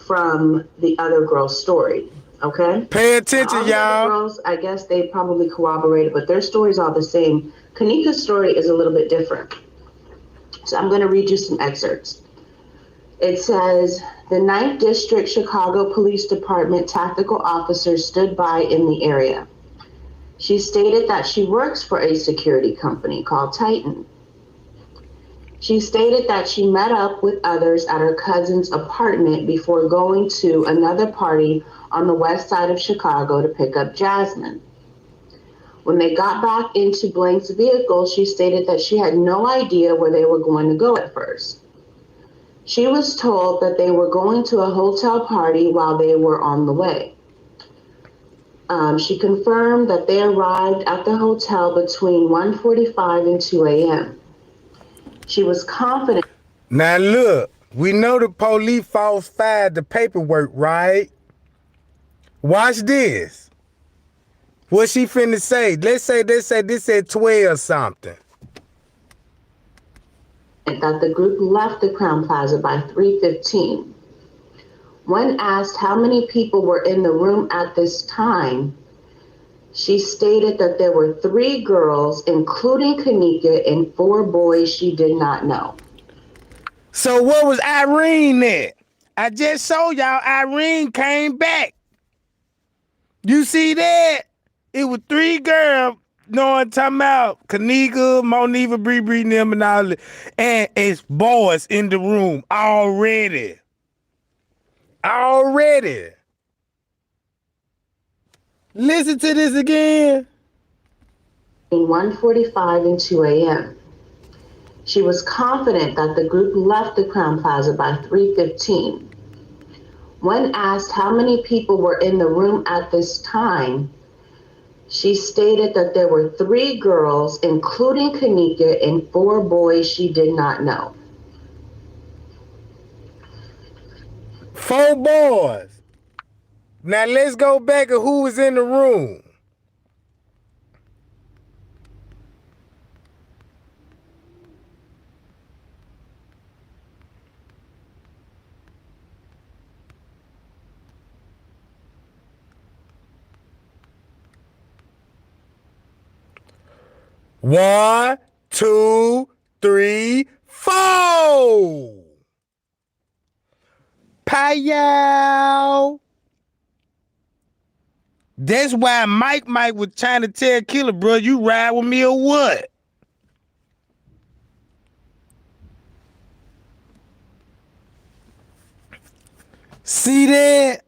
from the other girl's story, okay? Pay attention, y'all. Girls, I guess they probably corroborated, but their stories are the same. Kenneka's story is a little bit different. So I'm going to read you some excerpts. It says, the 9th District Chicago Police Department tactical officer stood by in the area. She stated that she works for a security company called Titan. She stated that she met up with others at her cousin's apartment before going to another party on the west side of Chicago to pick up Jasmine. When they got back into Blank's vehicle, she stated that she had no idea where they were going to go at first. She was told that they were going to a hotel party while they were on the way. She confirmed that they arrived at the hotel between 1:45 and 2 a.m. She was confident. Now look, we know the police falsified the paperwork, right? Watch this. What she finna say? Let's say this said 12 something. That the group left the Crown Plaza by 3:15. When asked how many people were in the room at this time, she stated that there were 3 girls, including Kenneka, and 4 boys she did not know. So what was Irene at? I just showed y'all Irene came back. You see that? It was 3 girls, know what I'm talking about? Kenneka, Monifa, Bree, them and all that. And it's boys in the room already. Listen to this again. 1:45 and 2 a.m. She was confident that the group left the Crown Plaza by 3:15. When asked how many people were in the room at this time, she stated that there were 3 girls, including Kenneka, and 4 boys she did not know. 4 boys. Now let's go back to who was in the room. One, two, three, four. Pow. That's why Mike was trying to tell Killer, bro, you ride with me or what? See that?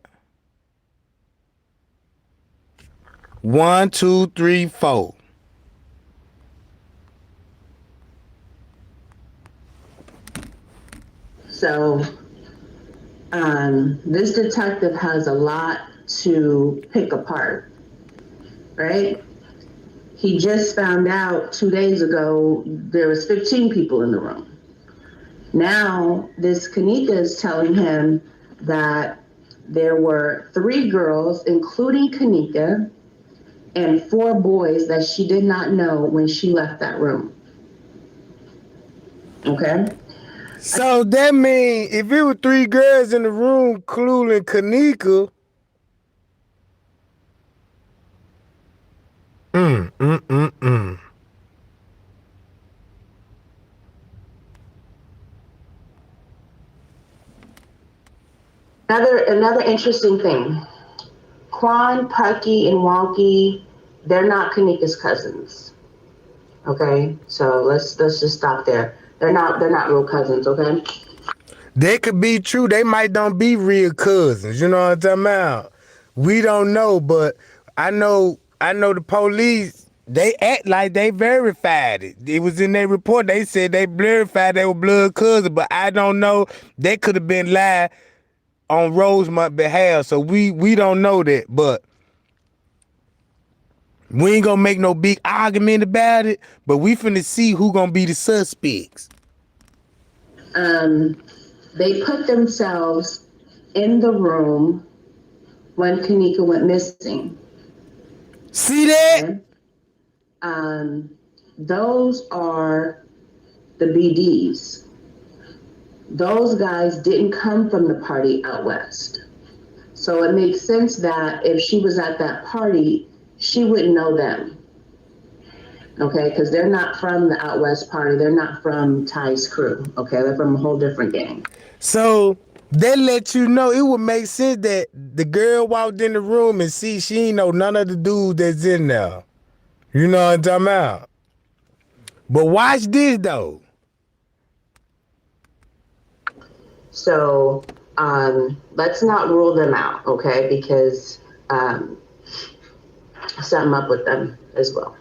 1, 2, 3, 4. So, this detective has a lot to pick apart, right? He just found out 2 days ago there was 15 people in the room. Now, this Kenneka is telling him that there were 3 girls, including Kenneka, and 4 boys that she did not know when she left that room. Okay? So that means if it was 3 girls in the room, including Kenneka, Another interesting thing. Quan, Pucky, and Wonky, they're not Kenneka's cousins. Okay? So let's just stop there. They're not real cousins, okay? that could be true. They might don't be real cousins. You know what I'm talking about? We don't know, but I know the police, they act like they verified it. It was in their report. They said they verified they were blood cousins, but I don't know. They could have been lied on Rosemont's behalf, so we don't know that, but we ain't gonna make no big argument about it, but we finna see who gonna be the suspects. They put themselves in the room when Kenneka went missing. See that? Okay? Those are the BDs. Those guys didn't come from the party out west. So it makes sense that if she was at that party, she wouldn't know them. Okay, because they're not from the out west party. They're not from Ty's crew. Okay, they're from a whole different gang. So that let you know it would make sense that the girl walked in the room and see she ain't know none of the dudes that's in there. You know what I'm talking about? But watch this though. So let's not rule them out, okay? Because something up with them as well.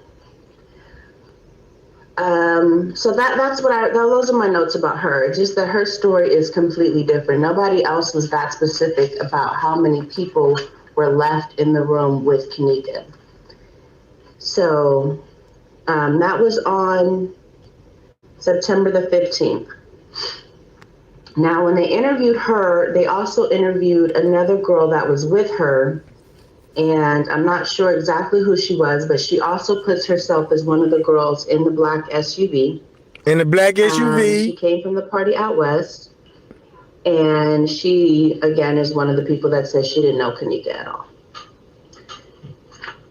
So those are my notes about her. Just that her story is completely different. Nobody else was that specific about how many people were left in the room with Kenneka. So that was on September the 15th. Now, when they interviewed her, they also interviewed another girl that was with her, and I'm not sure exactly who she was, but she also puts herself as one of the girls in the black SUV. In the black SUV. She came from the party out west, and she, again, is one of the people that says she didn't know Kenneka at all.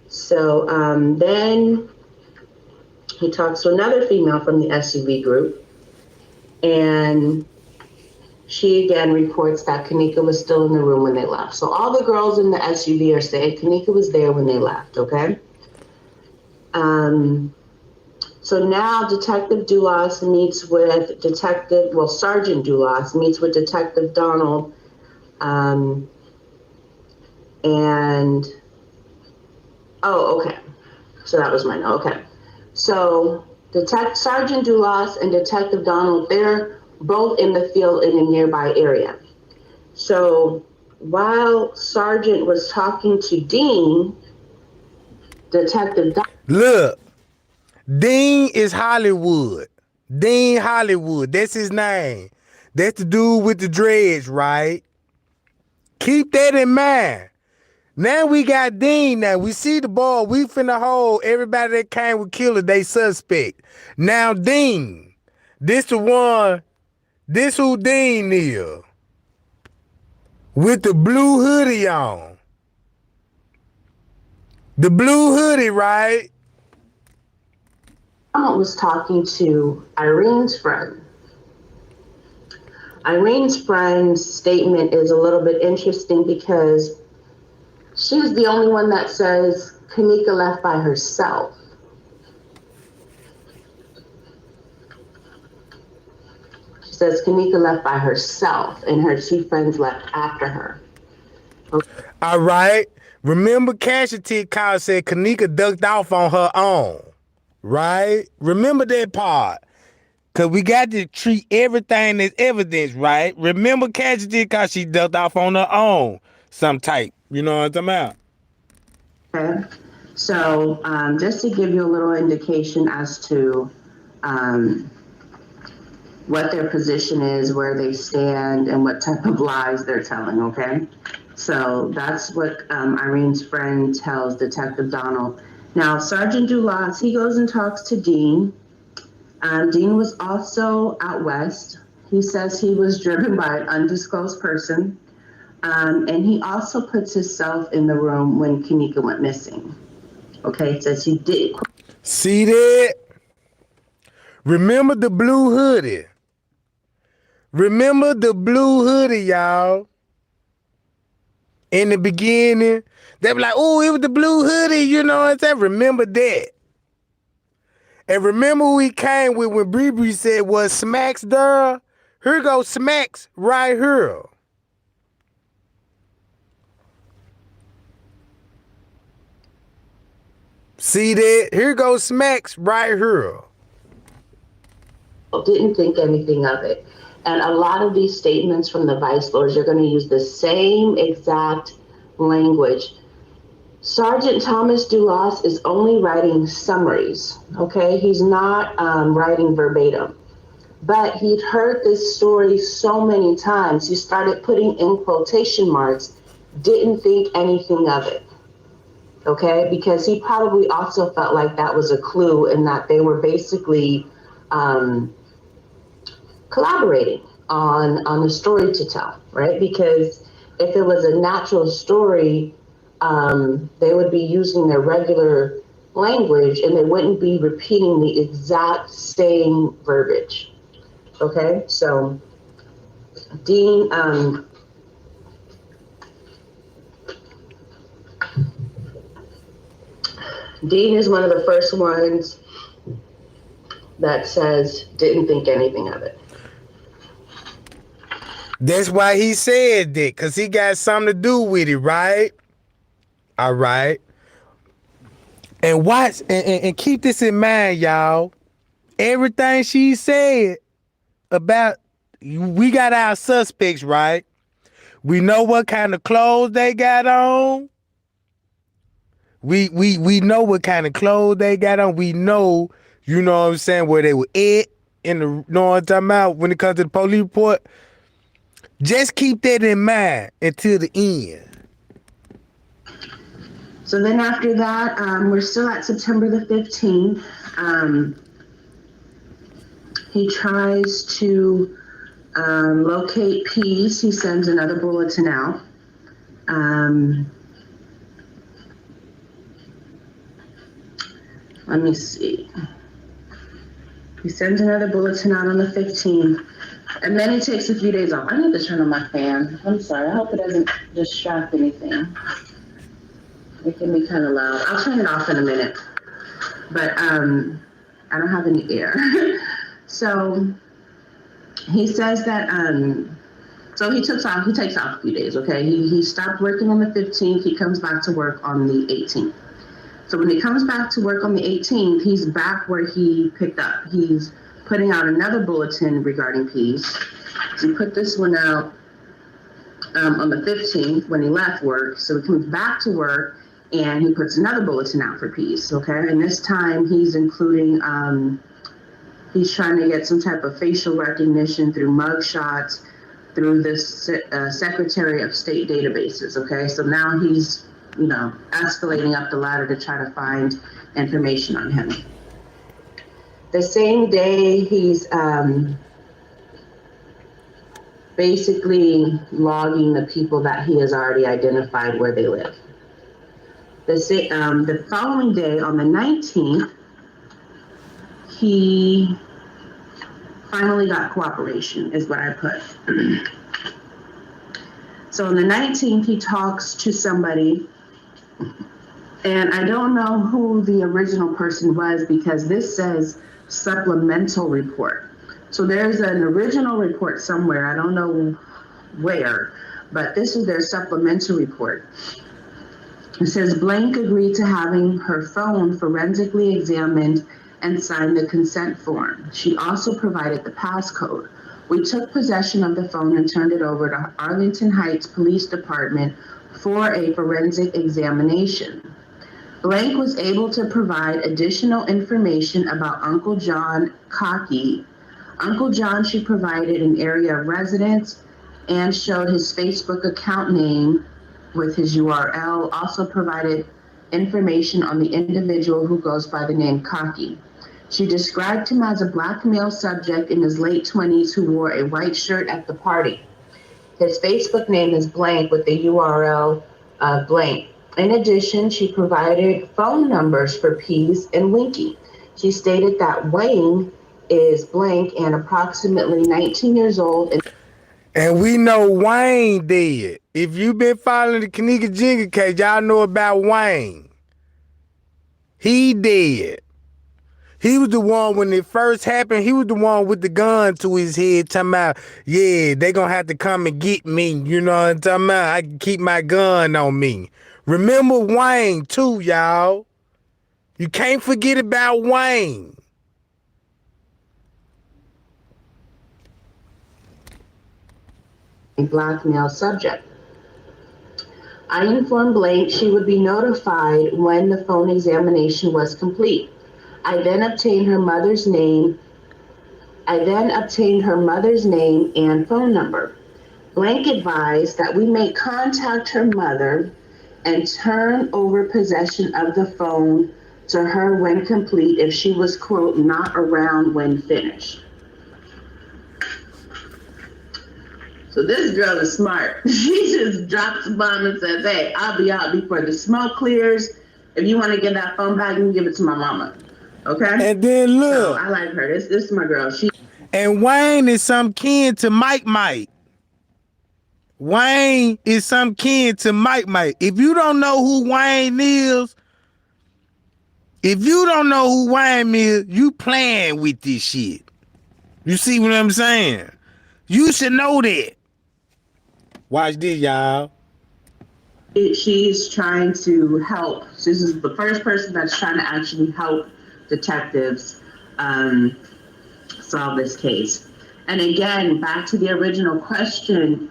So then he talks to another female from the SUV group, and she again reports that Kenneka was still in the room when they left. So all the girls in the SUV are saying Kenneka was there when they left, okay? So now Detective Dulas meets with Sergeant Dulas meets with Detective Donald, okay. So that was mine, okay. So Sergeant Dulas and Detective Donald, they're both in the field in a nearby area. So while Sergeant was talking to Dean, Detective Look, Dean is Hollywood. Dean Hollywood, that's his name. That's the dude with the dreads, right? Keep that in mind. Now we got Dean now. We see the ball. We finna hold everybody that came with Killer, they suspect. Now Dean, this the one, this who Dean is. With the blue hoodie on. The blue hoodie, right? I was talking to Irene's friend. Irene's friend's statement is a little bit interesting because she's the only one that says Kenneka left by herself. She says Kenneka left by herself and her two friends left after her. Okay. All right. Remember Casualty call said Kenneka ducked off on her own. Right? Remember that part. Because we got to treat everything as evidence, right? Remember Casualty cause she ducked off on her own. Some type. You know what I'm talking about? Okay. So just to give you a little indication as to what their position is, where they stand, and what type of lies they're telling, okay? So that's what Irene's friend tells Detective Donald. Now, Sergeant Dulas, he goes and talks to Dean. Dean was also out west. He says he was driven by an undisclosed person. And he also puts himself in the room when Kenneka went missing. Okay, says he did. See that? Remember the blue hoodie. Remember the blue hoodie, y'all. In the beginning, they were like, oh, it was the blue hoodie, you know what I'm saying? Remember that. And remember who he came with when Bree said, was Smacks there? Here goes Smacks right here. See that? Here goes Smacks right here. Didn't think anything of it. And a lot of these statements from the vice lords are going to use the same exact language. Sergeant Thomas Dulas is only writing summaries, okay? He's not writing verbatim. But he'd heard this story so many times, he started putting in quotation marks, didn't think anything of it, okay? Because he probably also felt like that was a clue and that they were basically collaborating on the story to tell, right? Because if it was a natural story, they would be using their regular language and they wouldn't be repeating the exact same verbiage. Okay, so Dean, Dean is one of the first ones that says didn't think anything of it. That's why he said that, because he got something to do with it, right? All right. And watch, and keep this in mind, y'all. Everything she said about, we got our suspects, right? We know what kind of clothes they got on. We know what kind of clothes they got on. We know, you know what I'm saying, where they were at in the, you know what I'm talking about, when it comes to the police report. Just keep that in mind until the end. So then after that, we're still at September the 15th. He tries to locate Peace. He sends another bulletin out. Let me see. He sends another bulletin out on the 15th. And then he takes a few days off. I need to turn on my fan. I'm sorry. I hope it doesn't distract anything. It can be kind of loud. I'll turn it off in a minute. But I don't have any air. So he says that, so he takes off a few days, okay? He stopped working on the 15th. He comes back to work on the 18th. So when he comes back to work on the 18th, he's back where he picked up. He's putting out another bulletin regarding Peace. So he put this one out on the 15th when he left work. So he comes back to work and he puts another bulletin out for Peace, okay? And this time he's including, he's trying to get some type of facial recognition through mug shots through this Secretary of State databases. Okay, so now he's, escalating up the ladder to try to find information on him. The same day, he's basically logging the people that he has already identified where they live. The following day, on the 19th, he finally got cooperation, is what I put. So on the 19th, he talks to somebody, and I don't know who the original person was because this says supplemental report. So there's an original report somewhere, I don't know where, but this is their supplemental report. It says blank agreed to having her phone forensically examined and signed the consent form. She also provided the passcode. We took possession of the phone and turned it over to Arlington Heights Police Department for a forensic examination. Blank was able to provide additional information about Uncle John Cocky. Uncle John, she provided an area of residence and showed his Facebook account name with his URL, also provided information on the individual who goes by the name Cocky. She described him as a black male subject in his late 20s who wore a white shirt at the party. His Facebook name is blank with the URL blank. In addition, she provided phone numbers for Pease and Winky. She stated that Wayne is blank and approximately 19 years old. And we know Wayne dead. If you've been following the Kenneka Jenkins case, y'all know about Wayne. He dead. He was the one when it first happened, he was the one with the gun to his head talking about, yeah, they gonna have to come and get me. You know what I'm talking about? I can keep my gun on me. Remember Wayne too, y'all. You can't forget about Wayne. Black male subject. I informed Blank she would be notified when the phone examination was complete. I then obtained her mother's name and phone number. Blank advised that we may contact her mother and turn over possession of the phone to her when complete if she was, quote, not around when finished. So this girl is smart. She just drops a bomb and says, hey, I'll be out before the smoke clears. If you want to get that phone back, you can give it to my mama. Okay? And then look. So I like her. This is my girl. And Wayne is some kin to Mike Mike. Wayne is some kin to Mike Mike. If you don't know who Wayne is, you playing with this shit. You see what I'm saying? You should know that. Watch this, y'all. She's trying to help. This is the first person that's trying to actually help detectives solve this case. And again, back to the original question,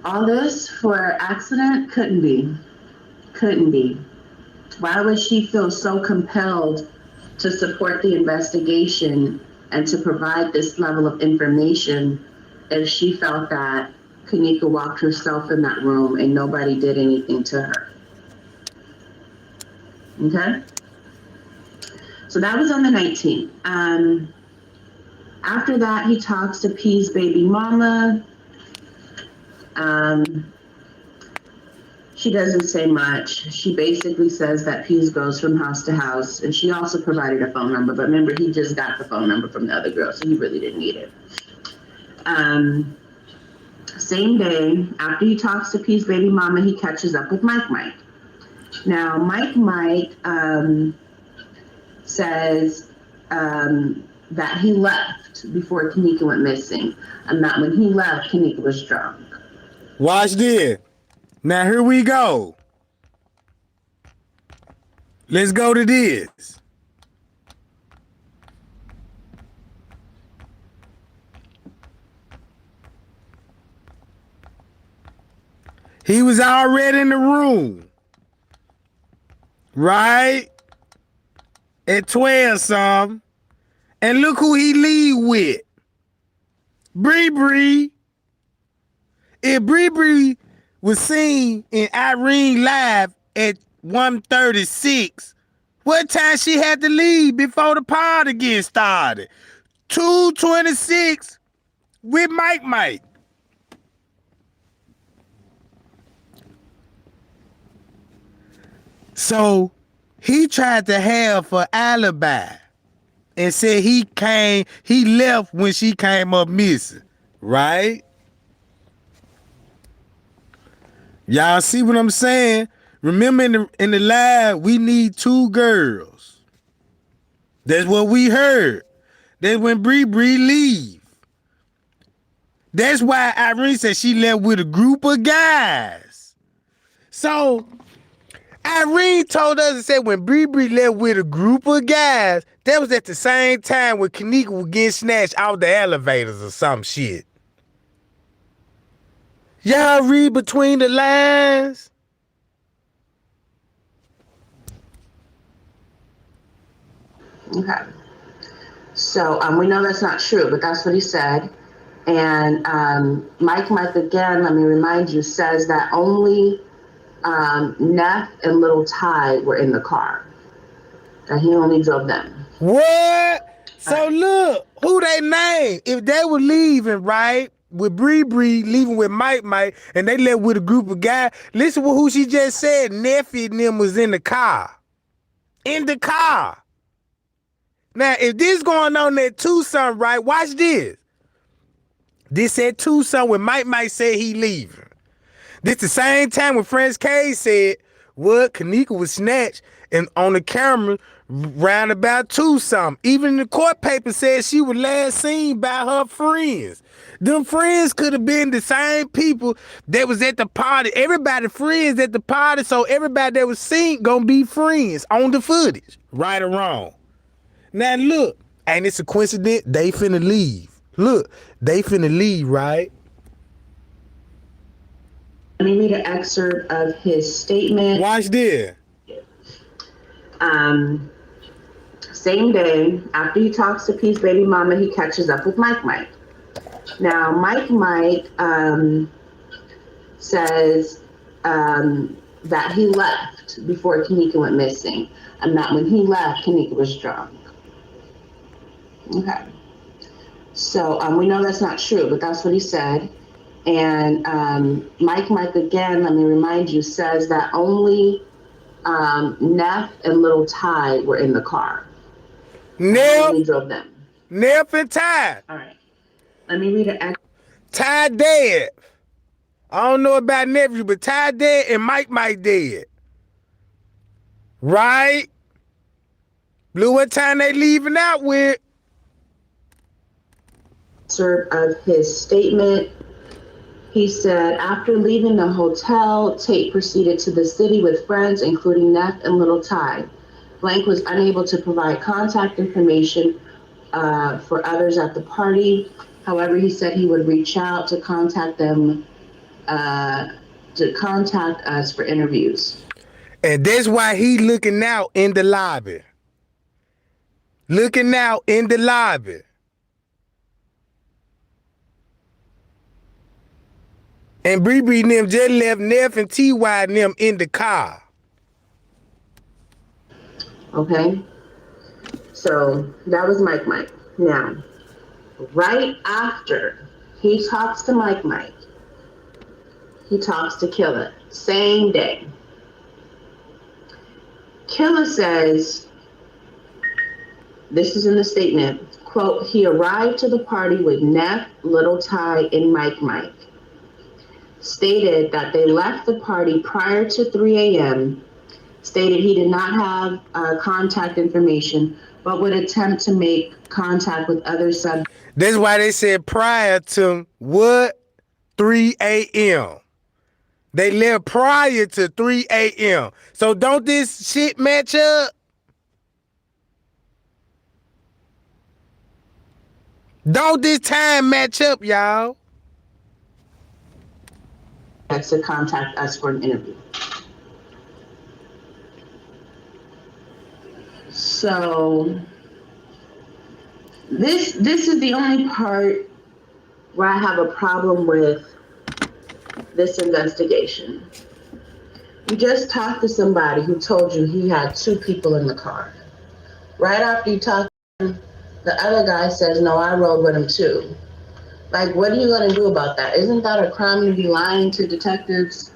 all this for accident? Couldn't be. Why would she feel so compelled to support the investigation and to provide this level of information if she felt that Kenneka walked herself in that room and nobody did anything to her? Okay? So that was on the 19th. After that, he talks to P's baby mama. She doesn't say much. She basically says that Pease goes from house to house, and she also provided a phone number, but remember, he just got the phone number from the other girl, so he really didn't need it. Same day, after he talks to Pease baby mama, he catches up with Mike Mike. Now, Mike Mike says that he left before Kenneka went missing, and that when he left, Kenneka was drunk. Watch this. Now here we go. Let's go to this. He was already in the room, right? At 12 something. And look who he leave with. Bree Bree. If Bree was seen in Irene live at 1:36, what time she had to leave before the party get started? 2:26 with Mike. So he tried to have an alibi and said he left when she came up missing, right? Y'all see what I'm saying? Remember in the live, we need 2 girls. That's what we heard. That's when Bree leave. That's why Irene said she left with a group of guys. So Irene told us and said when Bree left with a group of guys, that was at the same time when Kenneka was getting snatched out the elevators or some shit. Y'all read between the lines? Okay. So we know that's not true, but that's what he said. And Mike again, let me remind you, says that only Neff and Little Ty were in the car. That he only drove them. What? So look, who they named? If they were leaving, right, with Bree leaving with Mike, and they left with a group of guys, listen to who she just said. Neffy and them was in the car. In the car. Now, if this going on at Tucson, right, watch this. This at Tucson when Mike said he leaving. This the same time when French K said, what, Kenneka was snatched and on the camera round about Tucson. Even the court paper said she was last seen by her friends. Them friends could have been the same people that was at the party. Everybody friends at the party, so everybody that was seen gonna be friends on the footage, right or wrong. Now look, ain't it a coincidence? They finna leave. Look, they finna leave, right? Let me read an excerpt of his statement. Watch this. Same day, after he talks to Peace baby mama, he catches up with Mike. Now, Mike says that he left before Kenneka went missing, and that when he left, Kenneka was drunk. Okay. So we know that's not true, but that's what he said. And Mike again, let me remind you, says that only Neff and Little Ty were in the car. Neff, he drove them. Neff and Ty. All right. Let me read it. Ty dead. I don't know about nephew, but Ty dead and Mike dead. Right? Blue, what time they leaving out with? Excerpt of his statement. He said, after leaving the hotel, Tate proceeded to the city with friends, including Neff and Little Ty. Blank was unable to provide contact information for others at the party. However, he said he would reach out to contact them, to contact us for interviews. And that's why he looking out in the lobby. Looking out in the lobby. And Bree and them just left Neff and T.Y. and them in the car. Okay. So that was Mike. Now, right after he talks to Mike, he talks to Killer. Same day. Killer says, this is in the statement, quote, he arrived to the party with Neff, Little Ty, and Mike. Stated that they left the party prior to 3 a.m., stated he did not have contact information, but would attempt to make contact with other subjects. That's why they said prior to what? 3 a.m. They left prior to 3 a.m. So don't this shit match up? Don't this time match up, y'all? To contact us for an interview. So this is the only part where I have a problem with this investigation. You just talked to somebody who told you he had two people in the car. Right after you talked to him, the other guy says, no, I rode with him too. Like, what are you going to do about that? Isn't that a crime to be lying to detectives?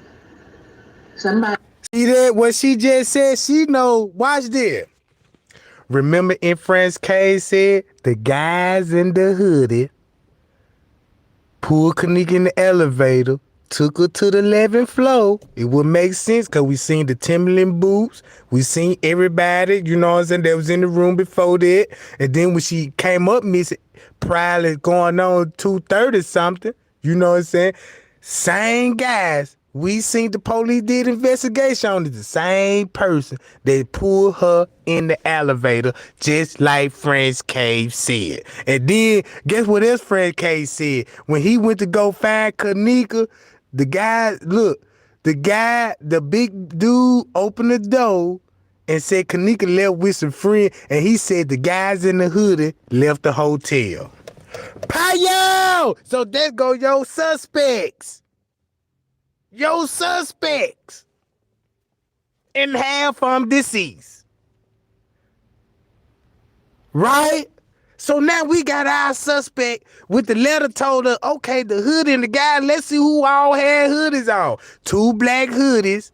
Somebody. See that? What she just said, she know. Watch this. Remember in Friend's case said, the guys in the hoodie pulled Kenneka in the elevator, took her to the 11th floor. It would make sense because we seen the Timberland boots. We seen everybody, you know what I'm saying, that was in the room before that. And then when she came up missing, probably going on 2:30 something, you know what I'm saying? Same guys. We seen the police did investigation on it. The same person that pulled her in the elevator, just like French Cave said. And then, guess what else French Cave said? When he went to go find Kenneka, the guy, look, the big dude opened the door and said Kenneka left with some friends, and he said the guys in the hoodie left the hotel. Payo! So there go your suspects. Your suspects. And half from deceased. Right? So now we got our suspect with the letter told her, okay, the hoodie and the guy, let's see who all had hoodies on. 2 black hoodies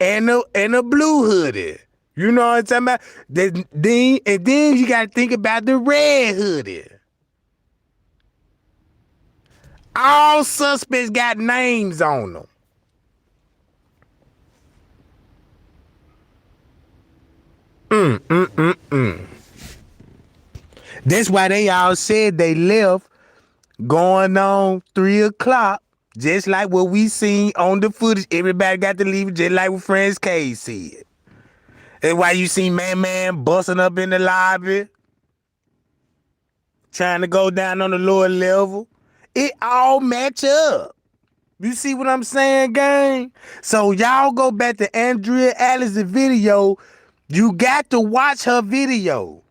and a blue hoodie. You know what I'm talking about? Then you got to think about the red hoodie. All suspects got names on them. That's why they all said they left going on 3 o'clock, just like what we seen on the footage. Everybody got to leave just like what Friends K said. That's why you see Man busting up in the lobby, trying to go down on the lower level. It all match up. You see what I'm saying, gang? So y'all go back to Andrea Alice's video. You got to watch her video.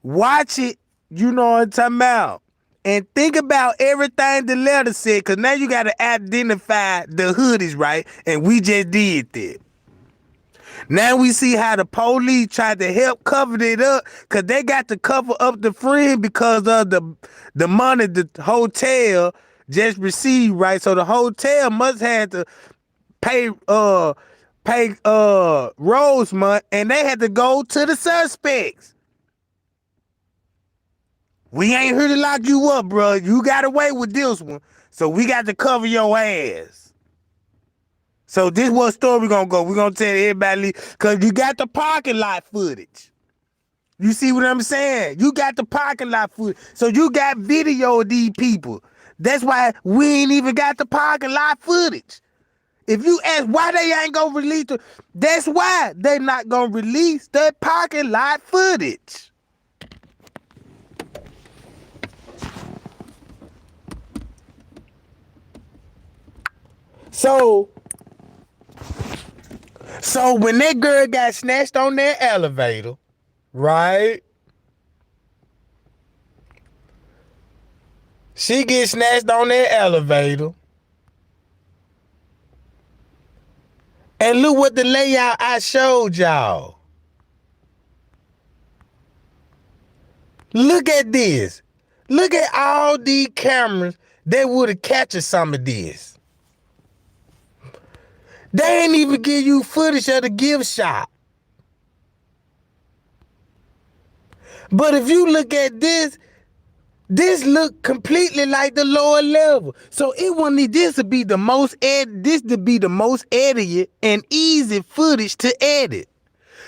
Watch it, you know what I'm talking about. And think about everything the letter said, because now you got to identify the hoodies, right? And we just did that. Now we see how the police tried to help cover it up, because they got to cover up the friend because of the money the hotel just received, right? So the hotel must have to pay Rosemont, and they had to go to the suspects. We ain't here to lock you up, bro. You got away with this one, so we got to cover your ass. So this what story we gonna go. We gonna tell everybody, because you got the parking lot footage. You see what I'm saying? You got the parking lot footage. So you got video of these people. That's why we ain't even got the parking lot footage. If you ask why they ain't gonna release that's why they not gonna release the parking lot footage. So when that girl got snatched on that elevator, right? She gets snatched on that elevator. And look what the layout I showed y'all. Look at this. Look at all these cameras that would have captured some of this. They ain't even give you footage of the gift shop. But if you look at this look completely like the lower level. So it wouldn't need this to be the most edited and easy footage to edit.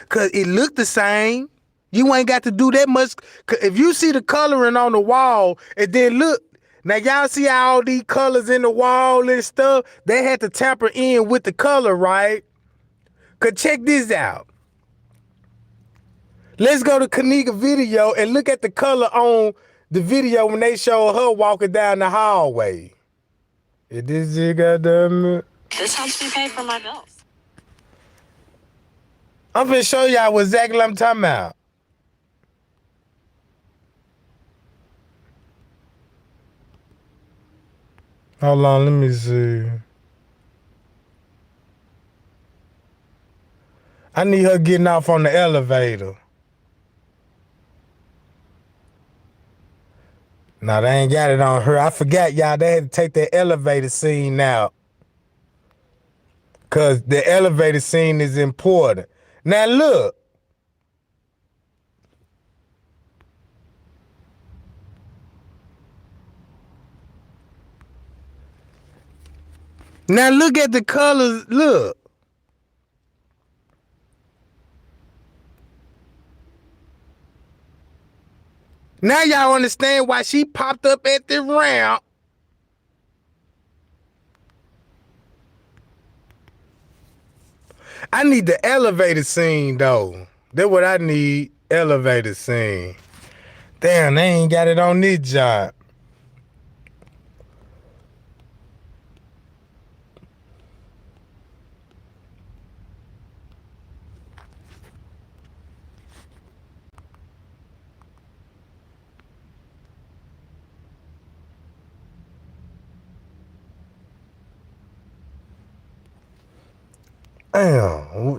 Cause it looked the same. You ain't got to do that much. If you see the coloring on the wall, and then look, now y'all see all these colors in the wall and stuff, they had to tamper in with the color, right? Cause check this out. Let's go to Kenneka video and look at the color on the video when they show her walking down the hallway. Is this shit goddamn? This helps me pay for my bills. I'm finna show y'all what exactly I'm talking about. Hold on, let me see. I need her getting off on the elevator. No, they ain't got it on her. I forgot, y'all. They had to take that elevator scene out. Because the elevator scene is important. Now, look. Now, look at the colors. Look. Now, y'all understand why she popped up at the ramp. I need the elevator scene, though. That's what I need. Elevator scene. Damn, they ain't got it on this job.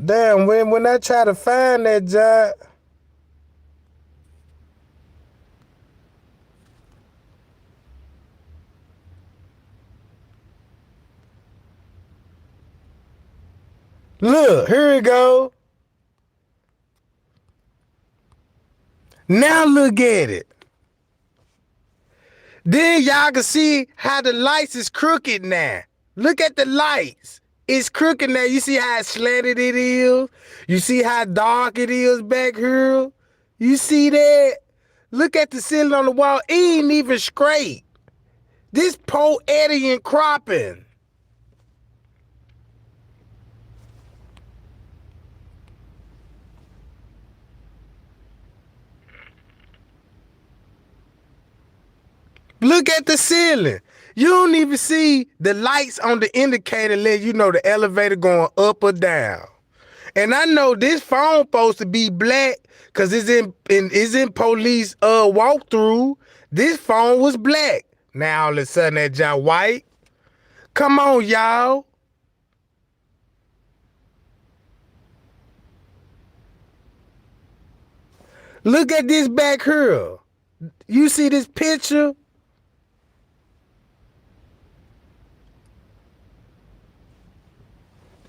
Damn, when I try to find that job. Look, here it go. Now look at it. Then y'all can see how the lights is crooked now. Look at the lights. It's crooked now. You see how slanted it is? You see how dark it is back here? You see that? Look at the ceiling on the wall. It ain't even straight. This poetic cropping. Look at the ceiling. You don't even see the lights on the indicator let you know the elevator going up or down. And I know this phone supposed to be black because it's in police walkthrough. This phone was black. Now all of a sudden that job white. Come on, y'all. Look at this back here. You see this picture?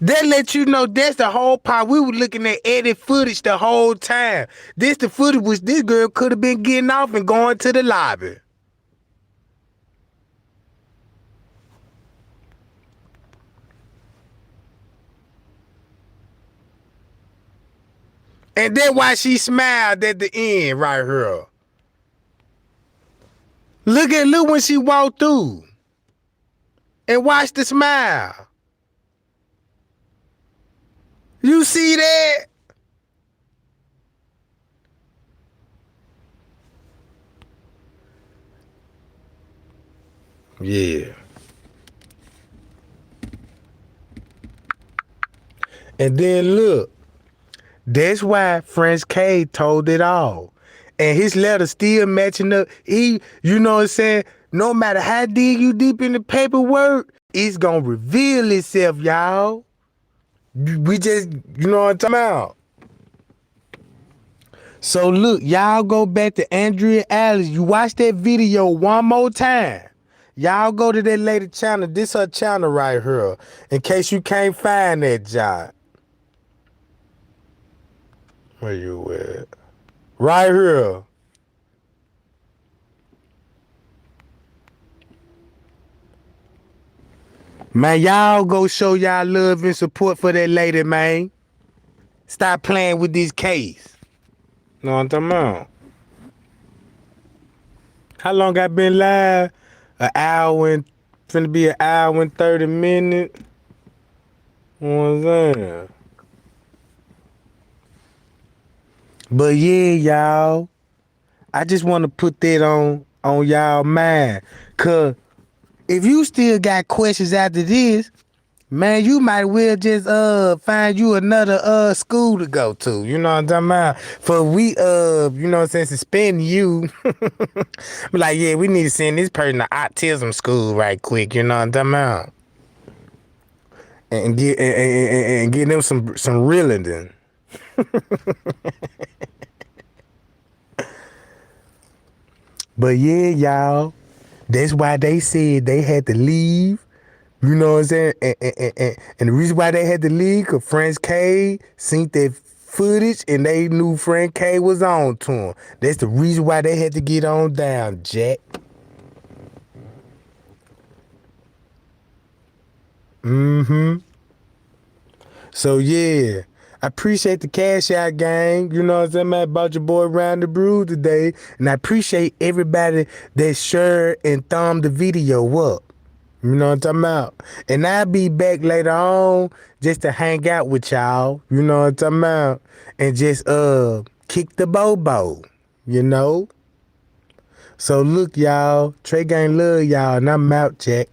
That let you know that's the whole part. We were looking at edit footage the whole time. This the footage which this girl could have been getting off and going to the lobby. And then why she smiled at the end right here. Look when she walked through. And watch the smile. You see that? Yeah. And then look, that's why French K told it all. And his letter still matching up. You know what I'm saying? No matter how deep in the paperwork, it's gonna reveal itself, y'all. We just, you know what I'm talking about. So look, y'all go back to Andrea Alice. You watch that video one more time. Y'all go to that lady channel. This her channel right here. In case you can't find that job. Where you at? Right here. Man, y'all go show y'all love and support for that lady, man. Stop playing with this case. Know what I'm talking about? How long I been live? Finna be an hour and 30 minutes. You know what I'm saying? But yeah, y'all. I just want to put that on y'all mind. Cause if you still got questions after this, man, you might well just find you another school to go to. You know what I'm talking about? For we you know what I'm saying, suspend you. But like, yeah, we need to send this person to autism school right quick, you know what I'm talking about? And get them some reeling then. But yeah, y'all, that's why they said they had to leave. You know what I'm saying? And the reason why they had to leave, because Frank K seen that footage and they knew Frank K was on to him. That's the reason why they had to get on down, Jack. Mm-hmm. So yeah, I appreciate the cash out gang. You know what I'm saying, man? About your boy Round the Brew today. And I appreciate everybody that shared and thumbed the video up. You know what I'm talking about? And I'll be back later on just to hang out with y'all. You know what I'm talking about? And just kick the bobo. You know? So look, y'all. Trey Gang love y'all and I'm out, Jack.